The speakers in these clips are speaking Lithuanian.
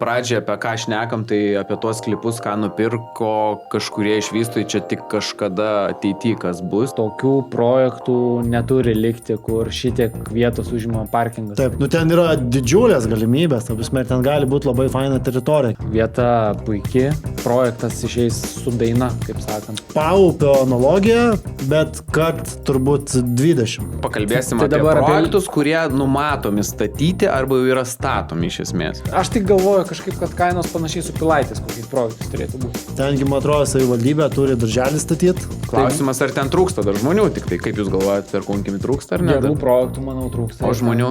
pradžiai apie ką šnekam, tai apie tuos klipus, ką nupirko kažkurie iš vystytojų, čia tik kažkada ateityje kas bus. Tokių projektų neturi likti, kur šitiek vietos užima parkingas. Taip, ten yra didžiulės galimybės, ten gali būti labai faina teritorija. Vieta puikiai, projektas išeis su daina, kaip sakant. Paupio analogija, bet kart turbūt 20. Pakalbėsim apie projektus, kurie numatomi statyti arba jau yra statomi iš esmės. Aš tik galvoju kažkaip, kad kainos panašiai su Pilaitės kokiais projektais turėtų būti. Tengi, man atrodo, savivaldybė turi darželį statyti. Klausimas, ar ten trūksta dar žmonių, tik tai kaip jūs galvojate, per Kunkimi trūksta ar ne? Gerų projektų, manau, trūksta. O žmonių?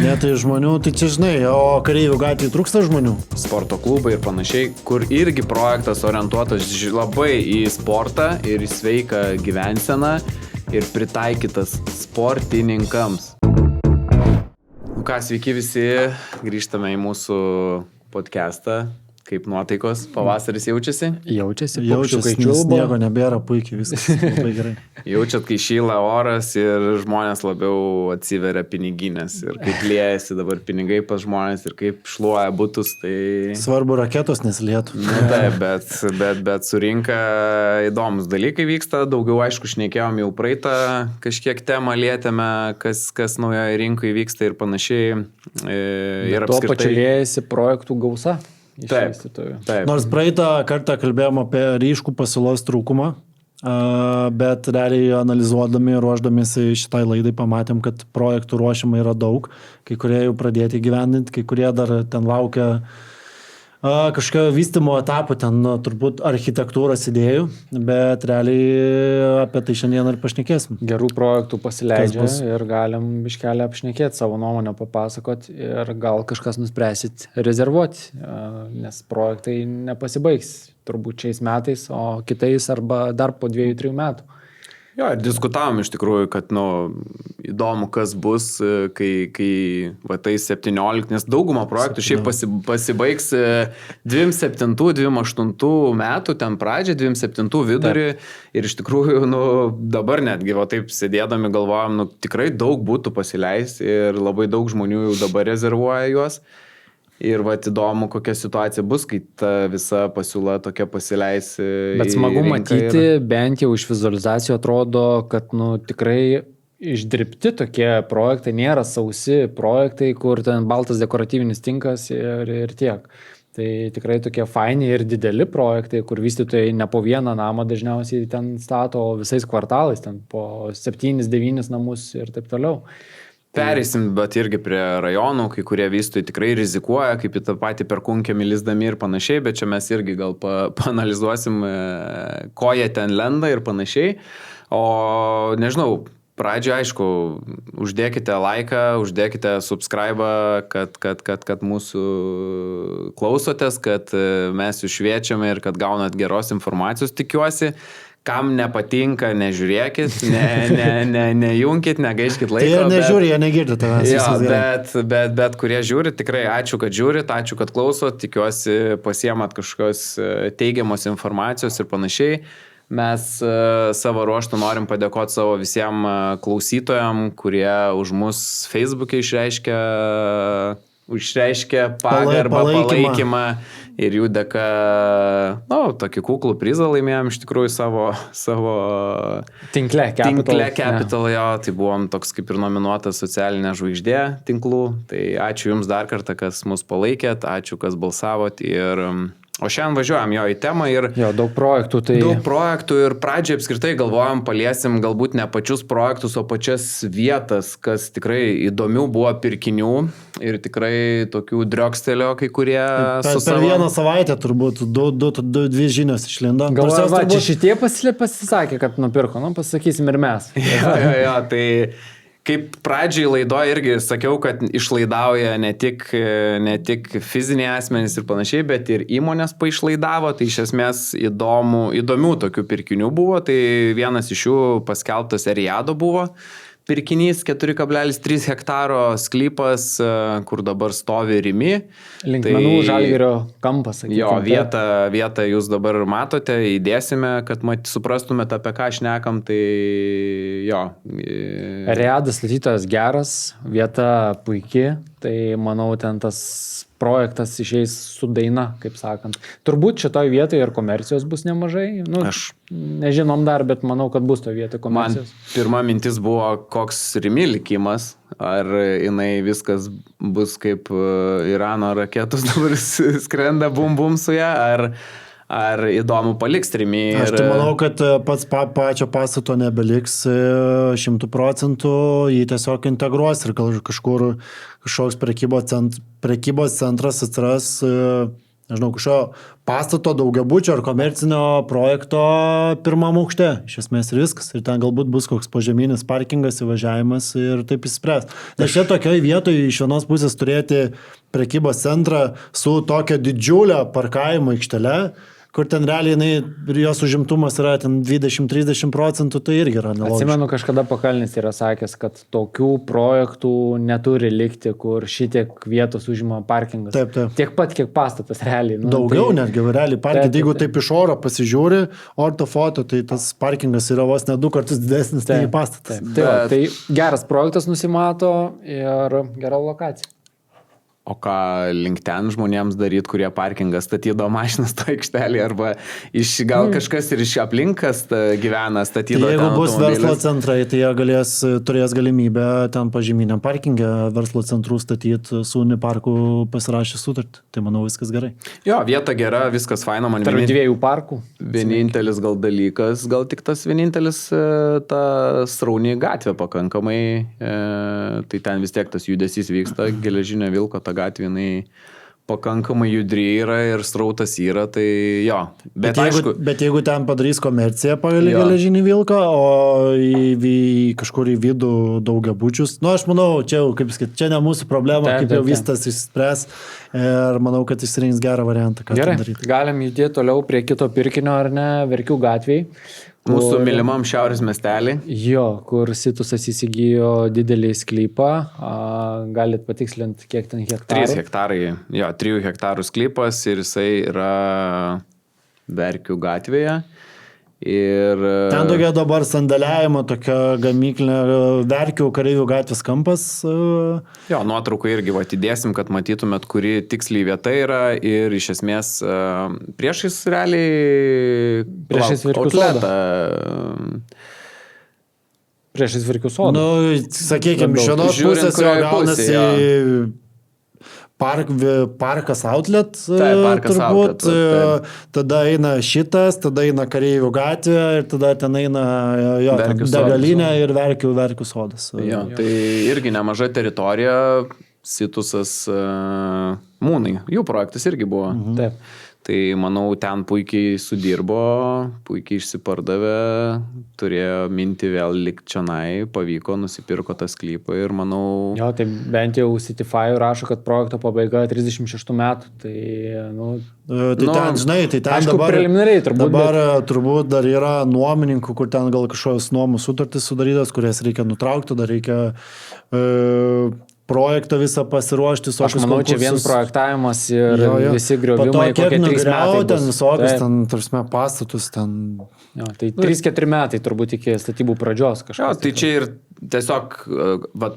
Ne, tai žmonių, tai čia žinai, o Kareivių gatvėje trūksta žmonių. Sporto klubai ir panašiai, kur irgi projektas orientuotas labai į sportą ir į sveiką gyvenseną ir pritaikytas sportininkams. Ką, sveiki visi, grįžtame į mūsų podcastą. Kaip nuotaikos? Pavasaris jaučiasi? Jaučiasi, nes nieko nebėra, puikiai viskas, labai gerai. Jaučiat, kai šyla oras ir žmonės labiau atsiveria piniginės ir kaip liejasi dabar pinigai pas žmonės ir kaip šluoja butus, tai... Svarbu, raketos nesilietų. Taip, bet su rinka įdomus dalykai vyksta, daugiau aišku šnekėjom jau praeitą kažkiek temą lietėme, kas naujoje rinkoje vyksta ir panašiai. Ir tuo pačiu liejasi projektų gausa. Taip. Nors praeitą kartą kalbėjom apie ryškų pasiūlos trūkumą, bet realiai analizuodami ir ruoždamėsi šitai laidai pamatėm, kad projektų ruošimai yra daug, kai kurie jau pradėti gyvendinti, kai kurie dar ten laukia kažkokio vystymo etapo, ten turbūt architektūros idėjų, bet realiai apie tai šiandien ir pašnekėsim. Gerų projektų pasileidžia ir galim biškelį apšnekėti, savo nuomonę papasakot ir gal kažkas nuspręsit rezervuoti, nes projektai nepasibaigs turbūt šiais metais, o kitais arba dar po 2-3 metų. Jo, ir diskutavom iš tikrųjų, kad, įdomu, kas bus, kai va, tai 17, nes dauguma projektų šiaip pasibaigs 27-28 metų, ten pradžią, 27 vidurį, ir iš tikrųjų, dabar netgi, va, taip sėdėdami galvojam, tikrai daug būtų pasileis ir labai daug žmonių jau dabar rezervuoja juos. Ir va, įdomu, kokia situacija bus, kai ta visa pasiūla tokia pasileis. Bet smagu matyti, bent jau iš vizualizacijų atrodo, kad tikrai išdirbti tokie projektai, nėra sausi projektai, kur ten baltas dekoratyvinis tinkas ir tiek. Tai tikrai tokie faini ir dideli projektai, kur vystytojai ne po vieną namą dažniausiai ten stato, o visais kvartalais, ten po 7-9 namus ir taip toliau. Pereisim, bet irgi prie rajonų, kai kurie vystytojai tikrai rizikuoja, kaip į tą patį per Kunkemį lisdami ir panašiai, bet čia mes irgi gal paanalizuosim, ko jie ten lenda ir panašiai. O nežinau, pradžioje, aišku, uždėkite laiką, uždėkite subscribe, kad mūsų klausotės, kad mes jūs šviečiame ir kad gaunat geros informacijos, tikiuosi. Kam nepatinka, nežiūrėkit, nejunkit, negaiškit laiko. Tai ir nežiūri, jie negirdi tavęs. Jo, bet kurie žiūri, tikrai ačiū, kad žiūrit, ačiū, kad klausot, tikiuosi pasiemat kažkokios teigiamos informacijos ir panašiai. Mes savo ruoštų norim padėkoti savo visiems klausytojam, kurie už mus Facebook'e išreiškia pagarbą, palaikymą. Ir jų dėka, tokį kuklų prizą laimėjom iš tikrųjų savo Tinkle Capital. Jo, tai buvom toks kaip ir nominuotas socialinė žvaigždė tinklų. Tai ačiū Jums dar kartą, kas mus palaikėt, ačiū, kas balsavot. O šiandien važiuojam jo į temą ir... Jo, daug projektų. Daug projektų ir pradžiai apskritai galvojam, paliesim galbūt ne pačius projektus, o pačias vietas, kas tikrai įdomių buvo pirkinių ir tikrai tokių driokstelio kai kurie per vieną savaitę turbūt 2 žinios išlindo. Galvoju, čia šitie pasisakė, kad nupirko, pasakysim ir mes. Jo, tai... Kaip pradžiai laidoje irgi sakiau, kad išlaidauja ne tik fiziniai asmenys ir panašiai, bet ir įmonės paišlaidavo, tai iš esmės įdomių tokių pirkinių buvo, tai vienas iš jų paskelbtas Eriado buvo. Pirkinys 4,3 hektaro sklypas, kur dabar stovi Rimi. Linkmenų Žalgirio kampas, sakykime. Jo, vietą jūs dabar matote, įdėsime, kad suprastumėte, apie ką šnekam, tai jo. Eriadas statytojas geras, vieta puikiai, tai manau, ten tas projektas išeis su daina, kaip sakant. Turbūt šitoj vietoje ir komercijos bus nemažai. Nu, aš nežinom dar, bet manau, kad bus to vietoje komercijos. Man pirma mintis buvo, koks Rimi likimas. Ar jinai viskas bus kaip Irano raketos dabar skrenda bum su ją, ar įdomu paliks Rimi. Aš tai manau, kad pats pačio pastato nebeliks 100%, jį tiesiog integruos ir kažkoks prekybos centras atsiras, nežinau, kažkokio pastato daugiabučio ar komercinio projekto pirmam aukšte. Iš esmės ir viskas. Ir ten galbūt bus koks požeminis parkingas, įvažiavimas ir taip įspręs. Nes čia tokioj vietoje iš vienos pusės turėti prekybos centrą su tokia didžiulė parkavimo aikštele, kur ten realiai jos užimtumas yra 20-30%, tai irgi yra nelogiška. Atsimenu, kažkada Pakalnis yra sakęs, kad tokių projektų neturi likti, kur šitiek vietos užima parkingas. Taip. Tiek pat, kiek pastatas realiai. Nu, daugiau netgi realiai parkingas. Jeigu taip iš oro pasižiūri, ortofoto, tai tas parkingas yra vos ne 2 kartus didesnis nei pastatas. Tai geras projektas nusimato ir gera lokacija. O ką link ten žmonėms daryti, kurie parkingą statydo mašinas to aikštelį, arba gal kažkas ir iš aplinkas gyvena statydo tai ten jeigu bus automobilis. verslo centrai, tai jie turės galimybę ten pažyminiam parkingę verslo centrų statyti su Uniparku pasirašę sutartį. Tai manau viskas gerai. Jo, vieta gera, viskas faina. Man tarp dviejų parkų. Vienintelis gal dalykas, gal tik tas vienintelis ta srauni gatvė pakankamai, tai ten vis tiek tas judesys vyksta, Geležinio Vilko ta gatvė, jinai pakankamai judri yra ir srautas yra, tai jo. Bet jeigu ten padarys komerciją pagal Geležinį Vilką, o kažkur į vidų daugiabučius, aš manau, čia ne mūsų problema, kaip jau viskas išspręs ir manau, kad išsirinks gerą variantą, ką ten daryti. Galim judėti toliau prie kito pirkinio, ar ne, Verkių gatvėj. Mūsų mylimam šiaurės miestelį. Jo, kur Situsas įsigijo didelį sklypą. Galit patikslinti, kiek ten hektarų? 3 hektarai. Jo, 3 hektarų sklypas ir jisai yra Verkių gatvėje. Ir ten tokia dabar sandėliavimo, tokia gamyklinė Verkių kareivių gatvės kampas. Jo, nuotrauką irgi atidėsim, kad matytumėt, kuri tiksliai vieta yra ir iš esmės priešais realiai priešais Verkių sodą. Priešais Verkių sodą. Sakykime, iš vienos pusės jo gaunasi Parkas Outlet, turbūt, tada eina šitas, tada eina kareivių gatvė ir tada ten eina degalinė ir Verkių sodas. Jo, tai irgi nemaža teritorija, Situsas Mūnai, jų projektas irgi buvo. Taip. Tai manau, ten puikiai sudirbo, puikiai išsipardavė, turėjo minti vėl likti čionai, pavyko, nusipirko tą sklypą ir manau... Jo, tai bent jau Cityfy rašo, kad projekto pabaiga 36 metų, tai, ten, žinai, tai ten aišku, preliminariai turbūt dar yra nuomininkų, kur ten gal kažkokios nuomų sutartys sudarytos, kurias reikia nutraukti, dar reikia... projektą visą pasiruošti. Aš manau, čia vien projektavimas ir visi griovimai, kokie 3 metai bus. Ten visokius, tarsi pastatus ten. Jo, tai 3-4 metai turbūt iki statybų pradžios kažkas. Jo, tai čia ir tiesiog,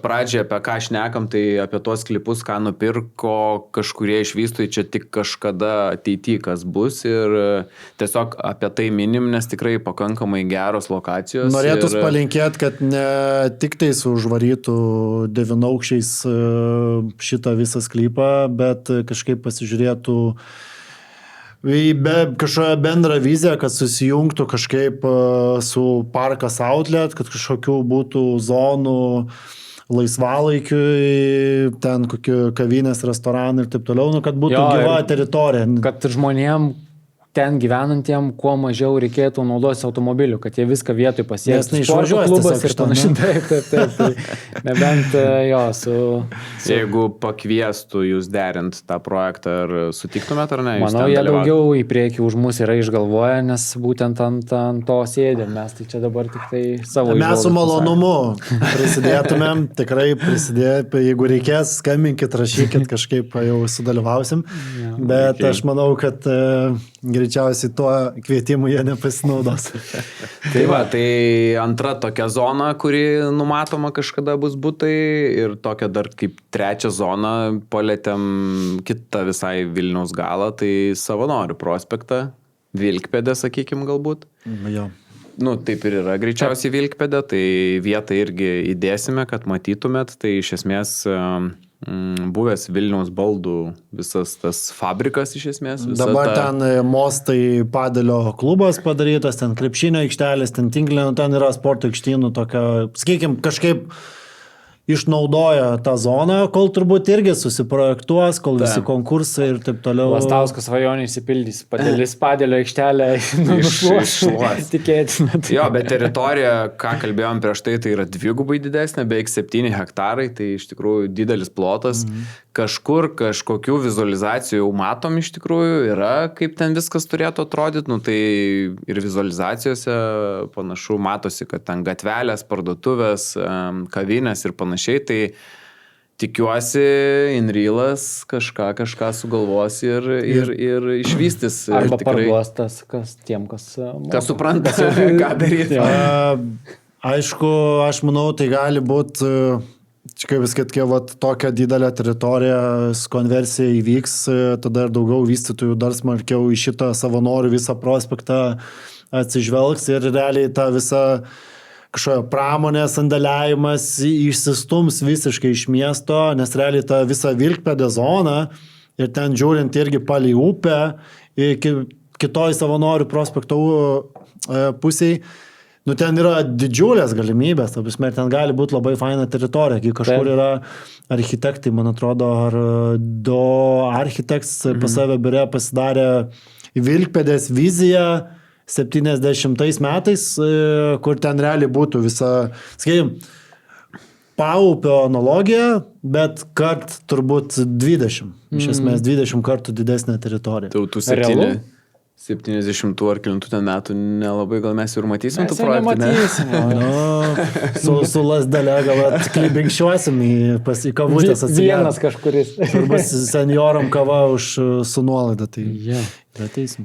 pradžiai apie ką šnekam, tai apie tuos klipus, ką nupirko kažkurie iš vystytojų, čia tik kažkada ateityje kas bus ir tiesiog apie tai minim, nes tikrai pakankamai geros lokacijos. Norėtus palinkėti, kad ne tik tai užvarytų 9-aukščiais šitą visą sklypą, bet kažkaip pasižiūrėtų kažkokią bendrą viziją, kad susijungtų kažkaip su Parkas Outlet, kad kažkokių būtų zonų laisvalaikiui, ten kokių kavinės, restoranai ir taip toliau, kad būtų gyva teritorija. Kad žmonėm ten gyvenantiem kuo mažiau reikėtų naudotis automobiliu, kad jie viską vietoj pasiektų. Sporto klubas ir panašiai. Taip. Nebent Jeigu pakviestų jūs derint tą projektą, ar sutiktumėt ar ne? Manau, jie daugiau į priekį už mus yra išgalvoję, nes būtent ant to sėdėm. Mes tai čia dabar tik tai savo įžvalgos. Mes su malonumu prisidėtumėm, tikrai prisidėt, jeigu reikės, skambinkit, rašykit, kažkaip jau sudalyvausim. bet aš manau, kad greičiausiai tuo kvietimu jie nepasinaudos. Tai va, tai antra tokia zona, kuri numatoma kažkada bus butai ir tokia dar kaip trečia zona palėtėm kitą visai Vilniaus galą, tai Savanorių prospektą, Vilkpėdę, sakykim, galbūt. Jo. Nu, taip ir yra greičiausiai Vilkpėdę, tai vietą irgi įdėsime, kad matytumėt, tai iš esmės buvęs Vilniaus baldų visas tas fabrikas iš esmės. Dabar ten Mostai Padelio klubas padarytas, ten krepšinio aikštelės, ten tinklinio, ten yra sporto aikštynų tokia, sakykime, kažkaip išnaudoja tą zoną, kol turbūt irgi susiprojektuos, kol visi konkursai ir taip toliau. Lastauskas svajonė įsipildys, Padelio aikštelę iššluos. Tikėtina. Jo, bet teritorija, ką kalbėjom prieš tai yra dvigubai didesnė, beveik 7 hektarai, tai iš tikrųjų didelis plotas. Kažkur kažkokių vizualizacijų jau matom iš tikrųjų, yra kaip ten viskas turėtų atrodyti, nu tai ir vizualizacijose panašu matosi, kad ten gatvelės, parduotuvės, kavinės ir panašiai, tai tikiuosi Inrylas kažką sugalvos ir išvystys. Arba tikrai parduos tas, kas supranta, ką daryti. Aišku, aš manau, tai gali būti, kaip viskat, tokia didelė teritorija, konversija įvyks, tada ir daugiau vystytojų dar smarkiau į šitą Savanorių visą prospektą atsižvelgs ir realiai tą visą kažkokia pramonės sandėliavimas išsistums visiškai iš miesto, nes realiai ta visa Vilkpėdė zona ir ten žiūrint irgi palei upę, kitoj Savanorių prospekto pusiai, nu ten yra didžiulės galimybės, ten gali būti labai faina teritorija, kai kažkur yra architektai, man atrodo, ar Do Architects pas save biure pasidarė Vilkpėdės viziją 70 metais, kur ten realiai būtų visa, sakykime, paupio analogija, bet kart turbūt 20, iš esmės 20 kartų didesnė teritorija. Tautų 70 ar kilintų ten metų nelabai gal mes ir matysim tų projektų. Su lasdelė gal atklibingšiuosim į kavutės atsigerti. Vienas kažkuris. Turbūt senioram kava su nuolaida.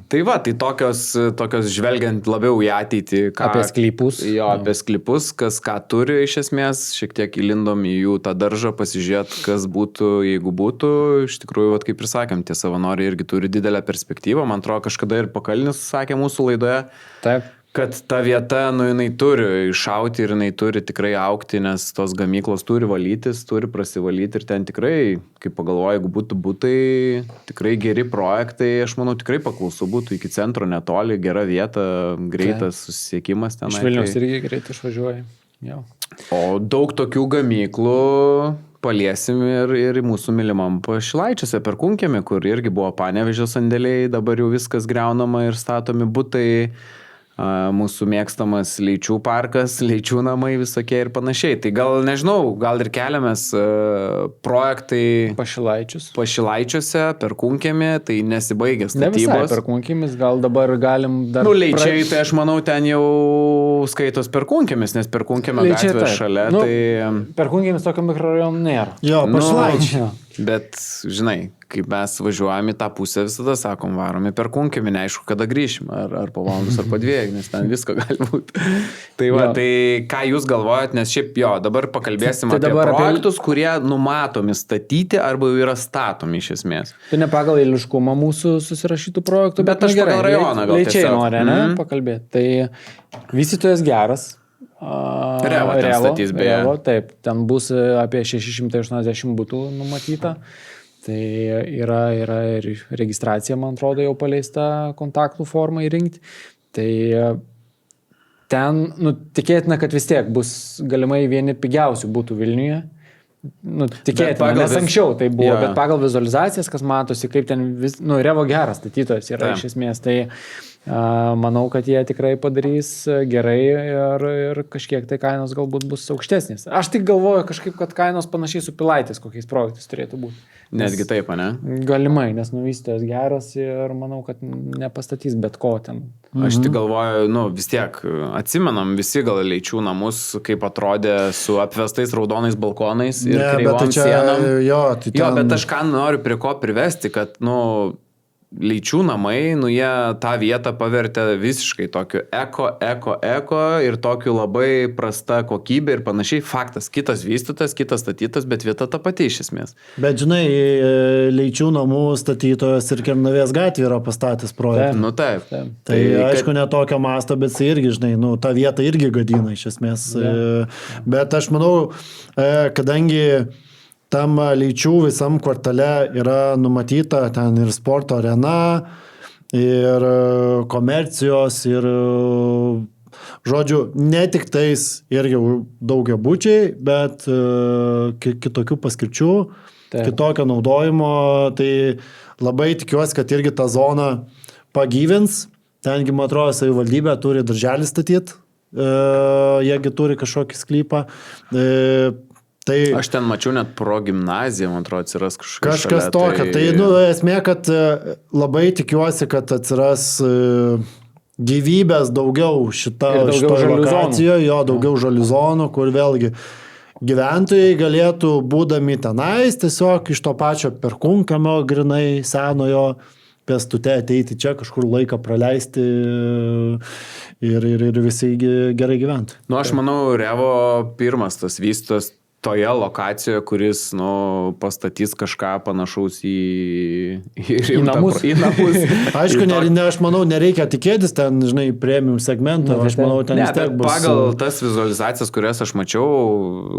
Tai va, tai tokios žvelgiant labiau į ateitį. Apie sklypus. Jo, apie sklypus, kas ką turi iš esmės, šiek tiek įlindom į jų tą daržą, pasižiūrėt, kas būtų, jeigu būtų. Iš tikrųjų, kaip ir sakėm, tie savanoriai irgi turi didelę perspektyvą. Man atrodo, kažkada ir Pakalnis sakė mūsų laidoje. Taip. Kad ta vieta, jinai turi iššauti ir jinai turi tikrai aukti, nes tos gamyklos turi valytis, turi prasivalyti ir ten tikrai, kaip pagalvoju, jeigu būtų būtai, tikrai geri projektai, aš manau, tikrai paklausų būtų iki centro netoli, gera vieta, greitas susisiekimas ten. Iš Vilniaus irgi greitai išvažiuoja. Jau. O daug tokių gamyklų paliesim ir mūsų mylimam Pašilaičiuose per Kunkėmį, kur irgi buvo Panevėžio sandėliai, dabar jau viskas greunama ir statomi butai. Mūsų mėgstamas Leičių parkas, Leičių namai visokie ir panašiai. Tai gal, nežinau, gal ir keliamės projektai Pašilaičiuose per Kunkėmį, tai nesibaigia statybos. Ne visai per Kunkėmis, gal dabar galim dar... Leičiai, tai aš manau, ten jau skaitos per Kunkėmis, nes per Kunkėmio gatvę šalia. Per Kunkėmis tokio mikrorajonų nėra. Jo, Pašilaičiai. Bet, žinai, kaip mes važiuojame į tą pusę, visada sakom, varome per Kunkėmį, neaišku, kada grįšim, ar po valandos, ar po 2, nes ten visko gali būti. Tai va, tai ką jūs galvojat, nes šiaip dabar pakalbėsim apie projektus, kurie numatomi statyti arba jau yra statomi iš esmės. Tai ne pagal eiliškumą mūsų susirašytų projektų, bet aš pagal rajoną gal Leičiai nori, ne, pakalbėti. Tai vystytojas geras. Revo ten statys beje. Taip, ten bus apie 680 būtų numatyta. Tai yra ir registracija, man atrodo, jau paleista kontaktų formą įrinkti. Tai ten, tikėtina, kad vis tiek bus galimai vieni pigiausių būtų Vilniuje. Tikėtina, nes anksčiau tai buvo, bet pagal vizualizacijas, kas matosi, kaip ten Revo geras statytojas yra iš esmės. Tai manau, kad jie tikrai padarys gerai ir kažkiek tai kainos galbūt bus aukštesnės. Aš tik galvoju kažkaip, kad kainos panašiai su Pilaitės kokiais projektais turėtų būti. Netgi taip, ne? Galimai, nes vystytojas geras ir manau, kad nepastatys bet ko ten. Aš tik galvoju, vis tiek atsimenam visi gal Leičių namus, kaip atrodė su apvestais raudonais balkonais ir kreivom sienom. Jo, bet aš ką noriu prie ko privesti, kad, Leičių namai, nu jie tą vietą pavertė visiškai tokiu eko ir tokiu labai prasta kokybė ir panašiai. Faktas, kitas vystytas, kitas statytas, bet vieta ta pati iš esmės. Bet žinai, Leičių namų statytojas ir Kernavės gatvė yra pastatęs projektą. Nu taip. Tai aišku, ne tokio masto, bet jis irgi, žinai, nu, tą vietą irgi gadina iš esmės. Bet aš manau, kadangi tam Leičių visam kvartale yra numatyta ten ir sporto arena, ir komercijos, ir, žodžiu, ne tik tais irgi daugiabučiai, bet kitokių paskirčių, kitokio naudojimo. Tai labai tikiuosi, kad irgi tą zoną pagyvins. Tengi, man atrodo, savivaldybė turi darželį statyti, jiegi turi kažkokį sklypą. Tai aš ten mačiau net pro gimnaziją, man atrodo, atsiras kažkas tokio. Tai esmė, kad labai tikiuosi, kad atsiras gyvybės daugiau šitoje lokacijoje, daugiau žalių zonų, kur vėlgi gyventojai galėtų, būdami tenais, tiesiog iš to pačio Perkūnkiemio grinai senojo pėstute ateiti čia, kažkur laiką praleisti ir visi gerai gyventi. Nu, aš manau, Revo pirmas tas vystos toje lokacijoje, kuris, pastatys kažką panašaus į namus. Aišku, aš manau, nereikia tikėtis ten, žinai, premium segmentą, aš manau, ten vis tiek bus. Pagal tas vizualizacijas, kurias aš mačiau,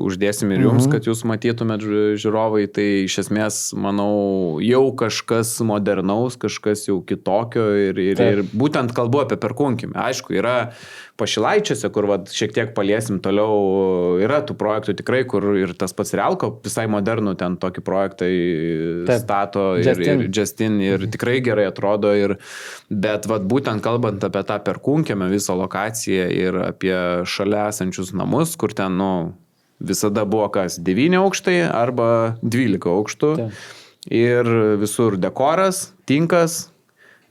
uždėsim ir jums, kad jūs matytumėt žiūrovai, tai iš esmės, manau, jau kažkas modernaus, kažkas jau kitokio ir būtent kalbu apie Perkūnkiemį. Aišku, yra Pašilaičiuose, kur šiek tiek paliesim toliau, yra tų projektų tikrai, kur ir tas pats Realko visai modernų ten tokį projektą stato ir Justin ir tikrai gerai atrodo. Bet būtent kalbant apie tą Perkūnkiemio visą lokaciją ir apie šalia esančius namus, kur ten visada buvo kas 9 aukštai arba 12 aukštų ir visur dekoras, tinkas,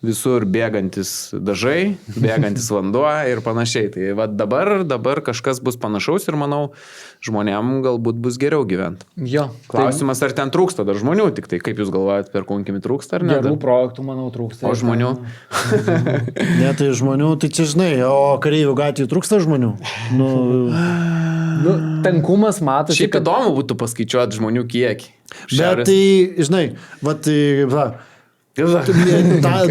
visur bėgantis dažai, bėgantis vanduo ir panašiai. Tai dabar kažkas bus panašaus ir manau, žmonėm galbūt bus geriau gyventi. Jo. Klausimas, ar ten trūksta dar žmonių, tik tai kaip jūs galvojat, Perkūnkiemį trūksta ar ne? Gerų projektų, manau, trūksta. O žmonių? Ne, tai žmonių, tai čia žinai, o Kareivių gatvėje trūksta žmonių? Tankumas matosi. Šiaip įdomu būtų paskaičiuoti žmonių kiekį. Bet tai, žinai,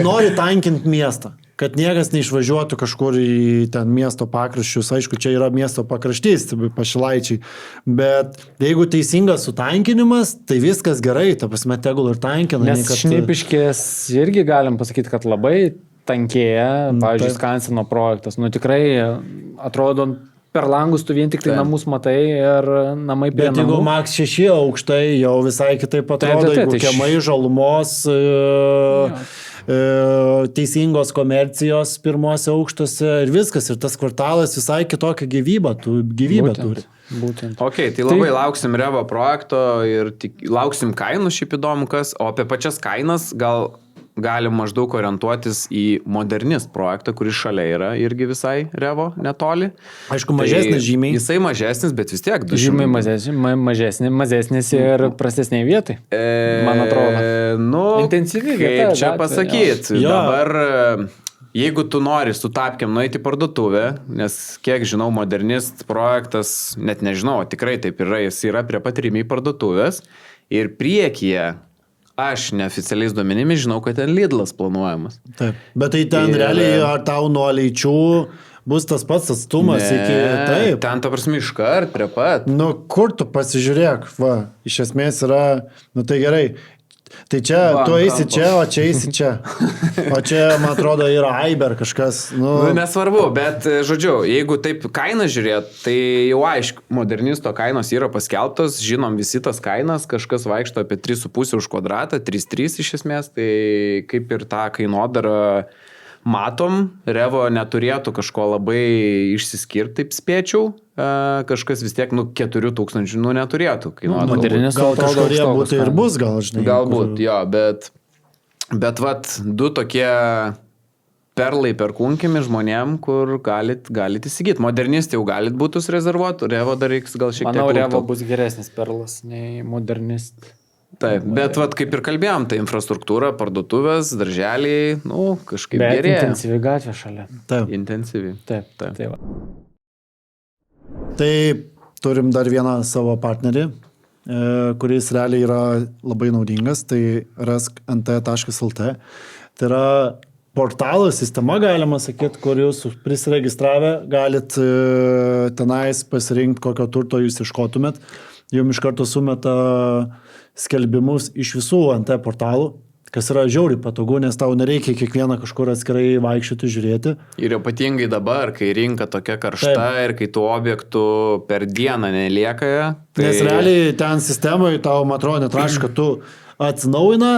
nori tankinti miestą, kad niekas neišvažiuotų kažkur į ten miesto pakraščius. Aišku, čia yra miesto pakraštys, Pašilaičiai. Bet jeigu teisingas sutankinimas, tai viskas gerai, ta prasme, tegul ir tankina. Nes Šnipiškės irgi galim pasakyti, kad labai tankėja, pavyzdžiui, Skansino projektas. Tikrai atrodo, per langus tu vien tik tai namus matai ir namai prie namų. Bet jeigu Max 6 aukštai, jau visai kitaip atrodo, jeigu kiemai žalumos, teisingos komercijos pirmose aukštose ir viskas, ir tas kvartalas visai kitokią gyvybę turi. Būtent. Ok, tai labai lauksim Revo projekto ir lauksim kainų, šiaip įdomu kas, o apie pačias kainas galim maždaug orientuotis į Modernist projektą, kuris šalia yra irgi visai Revo netoli. Aišku, mažesnis žymiai. Jisai mažesnis, bet vis tiek. Žymiai mažesnis ir prastesniai vietai, man atrodo. Intensyvi vieta. Kaip čia pasakyti. Dabar, jeigu tu nori su tapkėm nueiti į parduotuvę, nes kiek žinau, Modernist projektas, net nežinau, tikrai taip yra, jis yra prie pat Rimi parduotuvės ir priekyje aš neoficialiais duomenimis žinau, kad ten Lidlas planuojamas. Taip, bet tai ten realiai ar tau nuo Leičių bus tas pats atstumas iki... Taip. Ten ta prasme iškart prie pat. Kur tu pasižiūrėk, iš esmės yra, tai gerai. Tai čia, tu eisi čia, o čia eisi čia. O čia, man atrodo, yra Aiber kažkas. Nesvarbu, bet, žodžiu, jeigu taip kainą žiūrėt, tai jau aišku, Modernisto kainos yra paskelbtos, žinom visi tas kainas, kažkas vaikšto apie 3,5 už kvadratą, 3,3 iš esmės, tai kaip ir tą kainodarą matom, Revo neturėtų kažko labai išsiskirti, taip spėčiau. Kažkas vis tiek, 4,000, neturėtų kainuoti. Gal kažkurie būtų ir bus, gal, žinai. Galbūt, jo, bet du tokie perlai Perkūnkiemį žmonėm, kur galit įsigyti. Modernist jau galit būtų rezervuoti, Revo dar reiks gal šiek tiek. Manau, Revo bus geresnis perlas nei Modernist. Taip, bet vat, kaip ir kalbėjom, tai infrastruktūra, parduotuvės, darželiai, nu, kažkaip Bet gerėja. intensyvi gatvė šalia. Taip. Intensyvi. Taip. Taip. Va. Tai turim dar vieną savo partnerį, kuris realiai yra labai naudingas, tai rask.nt.lt. Tai yra portalo sistema, galima sakyti, kur jūs prisiregistravę galit tenais pasirinkti, kokio turto jūs iškotumėt. Jums iš karto sumeta skelbimus iš visų NT portalų, kas yra žiauriai patogu, nes tau nereikia kiekvieną kažkur atskirai vaikščioti, žiūrėti. Ir ypatingai dabar, kai rinka tokia karšta. Taip. Ir kai tų objektų per dieną nelieka. Tai... Nes realiai ten sistemoje tau, man atrodo, netraška, kad tu atsinaujina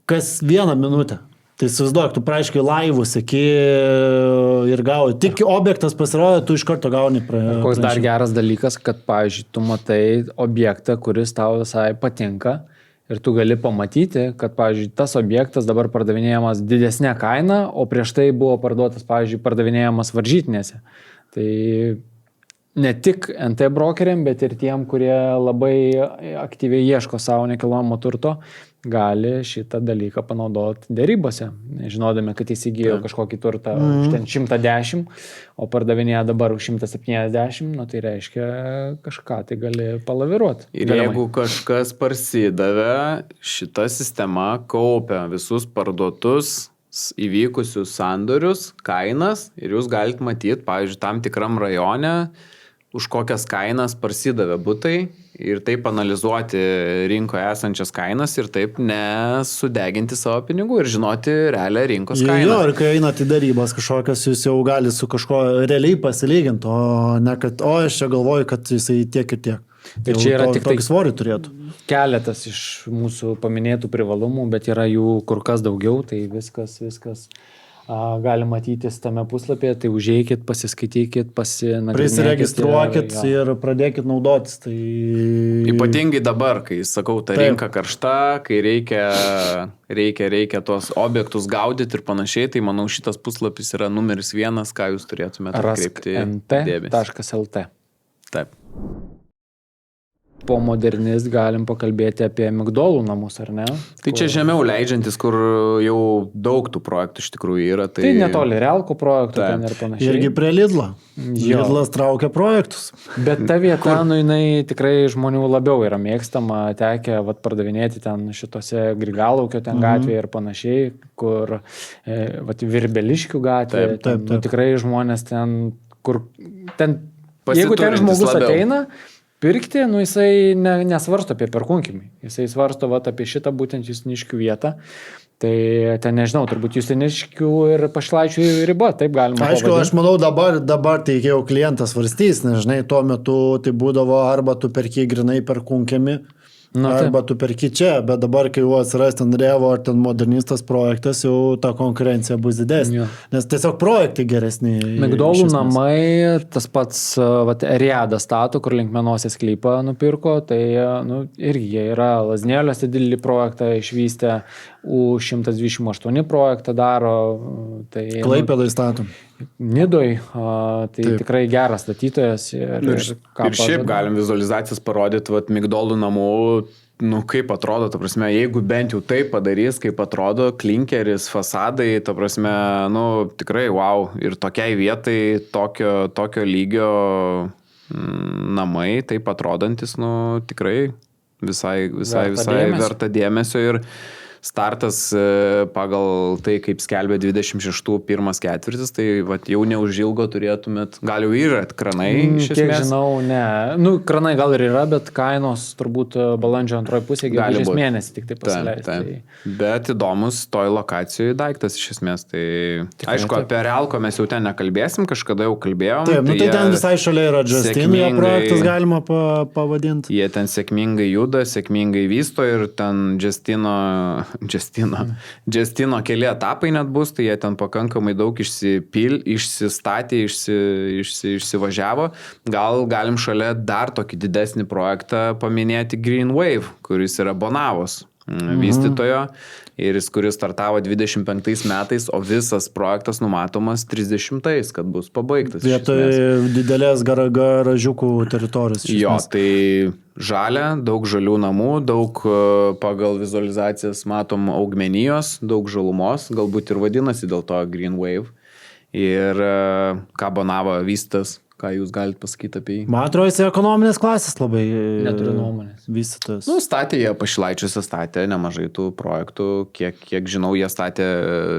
kas 1 minutę. Tai įsivaizduok, tu praaiškai laivus seki ir gauni. Tik objektas pasirodė, tu iš karto gauni Koks dar geras dalykas, kad, pavyzdžiui, tu matai objektą, kuris tau visai patinka ir tu gali pamatyti, kad, pavyzdžiui, tas objektas dabar pardavinėjamas didesnė kaina, o prieš tai buvo parduotas, pavyzdžiui, pardavinėjamas varžytinėse. Tai ne tik NT brokeriam, bet ir tiem, kurie labai aktyviai ieško savo nekilnojamo turto, gali šitą dalyką panaudoti dėrybose, žinodami, kad įsigijo kažkokį turtą už 110, o pardavinėja dabar už 170, nu tai reiškia kažką tai gali palaviruoti. Ir jeigu kažkas parsidavė, šita sistema kaupia visus parduotus įvykusius sandorius, kainas ir jūs galite matyti, pavyzdžiui, tam tikram rajone, už kokias kainas parsidavė butai ir taip analizuoti rinkoje esančias kainas ir taip nesudeginti savo pinigų ir žinoti realią rinkos kainą. Jo, ir kai einat į darybas kažkokias, jūs jau gali su kažko realiai pasilyginti, o ne kad, aš čia galvoju, kad jisai tiek ir tiek. Ir čia yra tik tokį svorį turėtų. Keletas iš mūsų paminėtų privalumų, bet yra jų kur kas daugiau, tai viskas gali matytis tame puslapyje, tai užeikit, pasiskaitykit, pasinagrinėkit. Prisiregistruokit ir pradėkit naudotis. Tai... Ypatingai dabar, kai sakau, ta rinka karšta, kai reikia tuos objektus gaudyti ir panašiai, tai manau šitas puslapis yra numeris 1, ką jūs turėtumėte atkreipti dėmesį. Rask.nt. Taip. Po modernist galim pakalbėti apie Migdolų namus, ar ne? Tai čia žemiau leidžiantis, kur jau daug tų projektų iš tikrųjų yra. Tai netoli Realko projektų ten ir panašiai. Irgi prie Lidlo. Lidlas traukia projektus. Bet ta vieta, jinai tikrai žmonių labiau yra mėgstama, tekę pardavinėti ten šitose Grigalaukio ten gatvėje ir panašiai, kur Virbeliškių gatvėje. Tikrai žmonės ten, kur ten, jeigu ten žmogus ateina, pirkti, jisai nesvarsto apie perkunkimį. Jisai svarsto apie šitą būtent Justiniškių vietą. Tai ten nežinau, turbūt Justiniškių ir Pašilaičių riba, taip galima pavadinti. Aišku, aš manau dabar tai jau klientas svarstys, nes žinai, tuo metu tai būdavo arba tu perki grinai perkunkimį, arba tu perki čia, bet dabar, kai jau atsiras ten Revo ar ten modernistas projektas, jau ta konkurencija bus didesnė. Nes tiesiog projektai geresni. Migdolų namai, tas pats Riadas stato, kur link Menosės sklypą nupirko, tai irgi jie yra Laznėliuose didelį projektą išvystę, U128 projektą daro. Tai, Klaipėdoj statom. Nidoj, tai tikrai geras statytojas. Ir šiaip galim vizualizacijas parodyti, Migdolų namų, kaip atrodo, ta prasme, jeigu bent jau taip padarys, kaip atrodo, klinkeris, fasadai, ta prasme, tikrai wow. Ir tokiai vietai, tokio lygio namai, taip atrodantis, tikrai visai verta dėmesio ir startas pagal tai, kaip skelbė 26 pirmas ketvirtis, tai jau neužilgo turėtumėt, gal jau yra kranai iš esmės? Kiek žinau, ne. Kranai gal ir yra, bet kainos turbūt balandžio antroji pusė, gegužės mėnesį tik tai pasileisti. Bet įdomus toj lokacijoje daiktas iš esmės. Tai aišku, apie Realko mes jau ten nekalbėsim, kažkada jau kalbėjom. Taip, tai ten visai šalia yra Justino projektas, galima pavadinti. Jie ten sėkmingai juda, sėkmingai vysto ir ten Justino keli etapai net bus, tai jie ten pakankamai daug išsistatė, išsivažiavo. Gal galim šalia dar tokį didesnį projektą paminėti Green Wave, kuris yra Bonavos vystytojo ir kuris startavo 25 metais, o visas projektas numatomas 30, kad bus pabaigtas. Vietoj didelės garažiukų teritorijos. Jo, tai žalia, daug žalių namų, daug pagal vizualizacijas matom augmenijos, daug žalumos, galbūt ir vadinasi dėl to Green Wave. Ir ką Bonava vystas. Ką jūs galite pasakyti apie jį? Man atrodo, jis ekonominės klasės labai neturiu nuomonės. Vystytojas. Nu, statė jie Pašilaičiuose, statė nemažai tų projektų. Kiek žinau, jie statė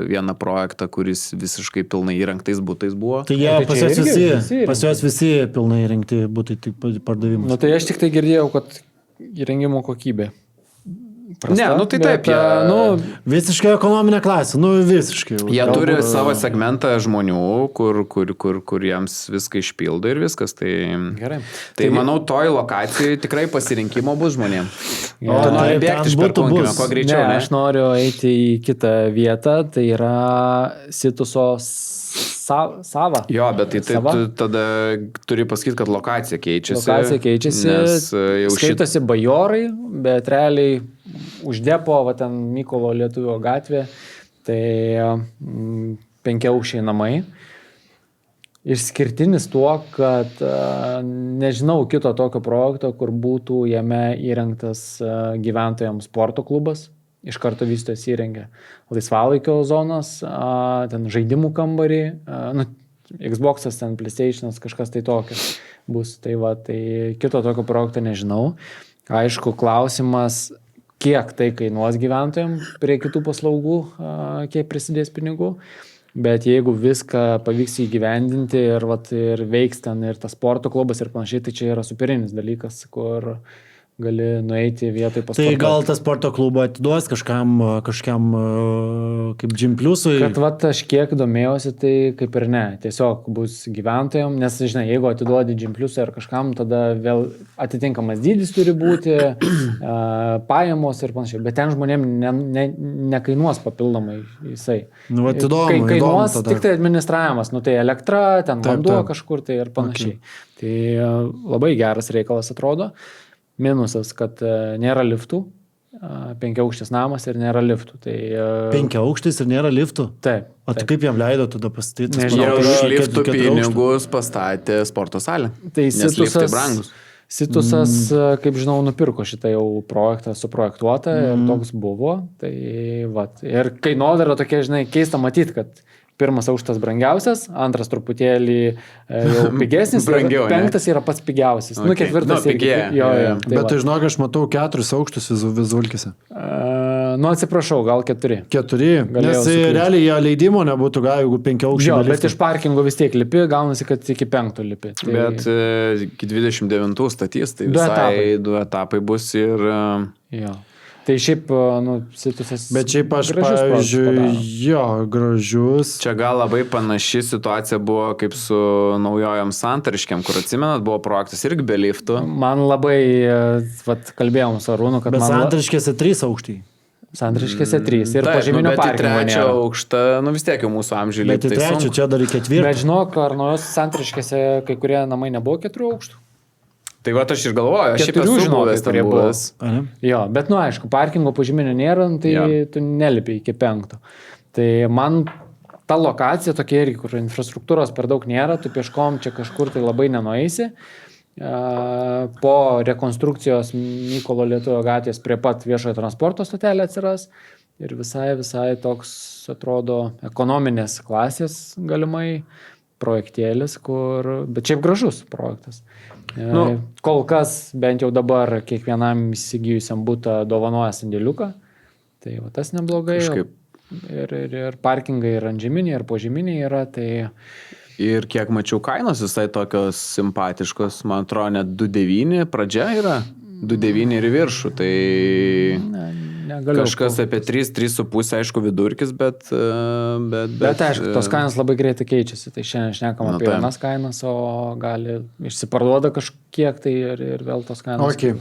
vieną projektą, kuris visiškai pilnai įrengtais būtais buvo. Tai jie pas juos visi pilnai įrengti būtai tik pardavimus. Nu, tai aš tik tai girdėjau, kad įrengimo kokybė. Prasta, ne, nu tai taip, jie... Visiškai ekonominė klasė, visiškai. Jie turi savo segmentą žmonių, kur jiems viską išpildo ir viskas. Tai, gerai. Tai manau, toj lokacijai tikrai pasirinkimo bus žmonėms. O tu nori bėgti iš perkunkime, kuo greičiau, ne? Aš noriu eiti į kitą vietą, tai yra Situso Sava. Jo, bet tai tu tada turi pasakyti, kad lokacija keičiasi. Lokacija keičiasi, skaitosi bajorai, bet realiai už depo, va ten Mykolo Lietuvio gatvė, tai 5 aukščiai namai. Išskirtinis tuo, kad nežinau kito tokio projekto, kur būtų jame įrengtas gyventojams sporto klubas. Iš karto vystytojas įrengia laisvalaikio zonas, ten žaidimų kambarį, Xbox'as, ten PlayStation'as, kažkas tai tokio bus. Tai va, tai kito tokio projekto nežinau. Aišku, klausimas, kiek tai kainuos gyventojams prie kitų paslaugų, kiek prisidės pinigų. Bet jeigu viską pavyks įgyvendinti ir veiks ten ir tas sporto klubas ir panašiai, tai čia yra superinis dalykas, kur gali nueiti vietoj pasportuoti. Tai gal tas sporto klubą atiduos kažkam kaip Gym Plusui? Kad aš kiek domėjausi, tai kaip ir ne. Tiesiog bus gyventojams, nes, žinai, jeigu atiduodi Gym Plusui ar kažkam, tada vėl atitinkamas dydis turi būti, pajamos ir panašiai. Bet ten žmonėms nekainuos papildomai jisai. Įdomu. Kainuos tik tai administravimas, tai elektra, ten vanduo kažkur tai ir panašiai. Okay. Tai labai geras reikalas atrodo. Minusas, kad nėra liftų, 5 aukštis namas ir nėra liftų. Tai, 5 aukštis ir nėra liftų? Taip. O tai kaip jam leido tada pastatyti? Jie už liftų pinigus pastatė sporto salę. Tai nes liftai brangus. Situsas, kaip žinau, nupirko šitą jau projektą suprojektuotą ir toks buvo. Tai, ir kainodara tokia, žinai, keista matyti, kad pirmas aukštas brangiausias, antras truputėlį jau pigesnis, brangiau, 5 yra pats pigiausias. Okay. 4 irgi. Bet žinok, aš matau 4 aukštus vizualkėse. Atsiprašau, gal 4. 4, nes realiai jie leidimo nebūtų gavę, jeigu 5 aukščių. Jo, bet iš parkingo vis tiek lipi, gaunasi, kad iki 5 lipi. Tai... Bet iki 29 statys, tai visai 2 etapai bus ir... Jo. Tai šiaip, Situsas... Bet šiaip aš, pavyzdžiui, gražius. Čia gal labai panaši situacija buvo kaip su naujojom Santariškėm, kur atsimenat, buvo projektas irgi be liftų. Man labai, kalbėjom su Arūnu, kad bet Santariškėse 3 aukštai. Santariškėse 3 ir pažyminio parkingo nėra. Bet aukštą, vis tiek jau mūsų amžiui liptai. Bet 3, čia dar 4. Bet žinok, ar naujos Santariškėse kai kurie namai nebuvo 4 aukštų? Tai va, aš ir galvoju, aš šiaip žinau, kurie buvo. Jo, bet, aišku, parkingo pažyminio nėra, tai tu nelipi iki 5. Tai man ta lokacija tokia irgi, kur infrastruktūros per daug nėra, tu pieškom čia kažkur tai labai nenueisi. Po rekonstrukcijos Mykolo Lietuvio gatvės prie pat viešojo transporto stotelė atsiras ir visai toks, atrodo, ekonominės klasės galimai projektėlis, bet šiaip gražus projektas. Kol kas, bent jau dabar, kiekvienam įsigijusiam butą dovanoja sandėliuką. Tai tas neblogai. Ir parkingai ir antžeminiai, ir požeminiai yra. Tai... Ir kiek mačiau kainos visai tokios simpatiškos, man atrodo, net 2,9 pradžia yra. 2,9 ir viršų, tai kažkas apie 3,5, aišku, vidurkis, bet aišku, tos kainos labai greitai keičiasi, tai šiandien šnekam apie vienas kainas, o gali išsiparduoda kažkiek tai ir vėl tos kainos. Okay.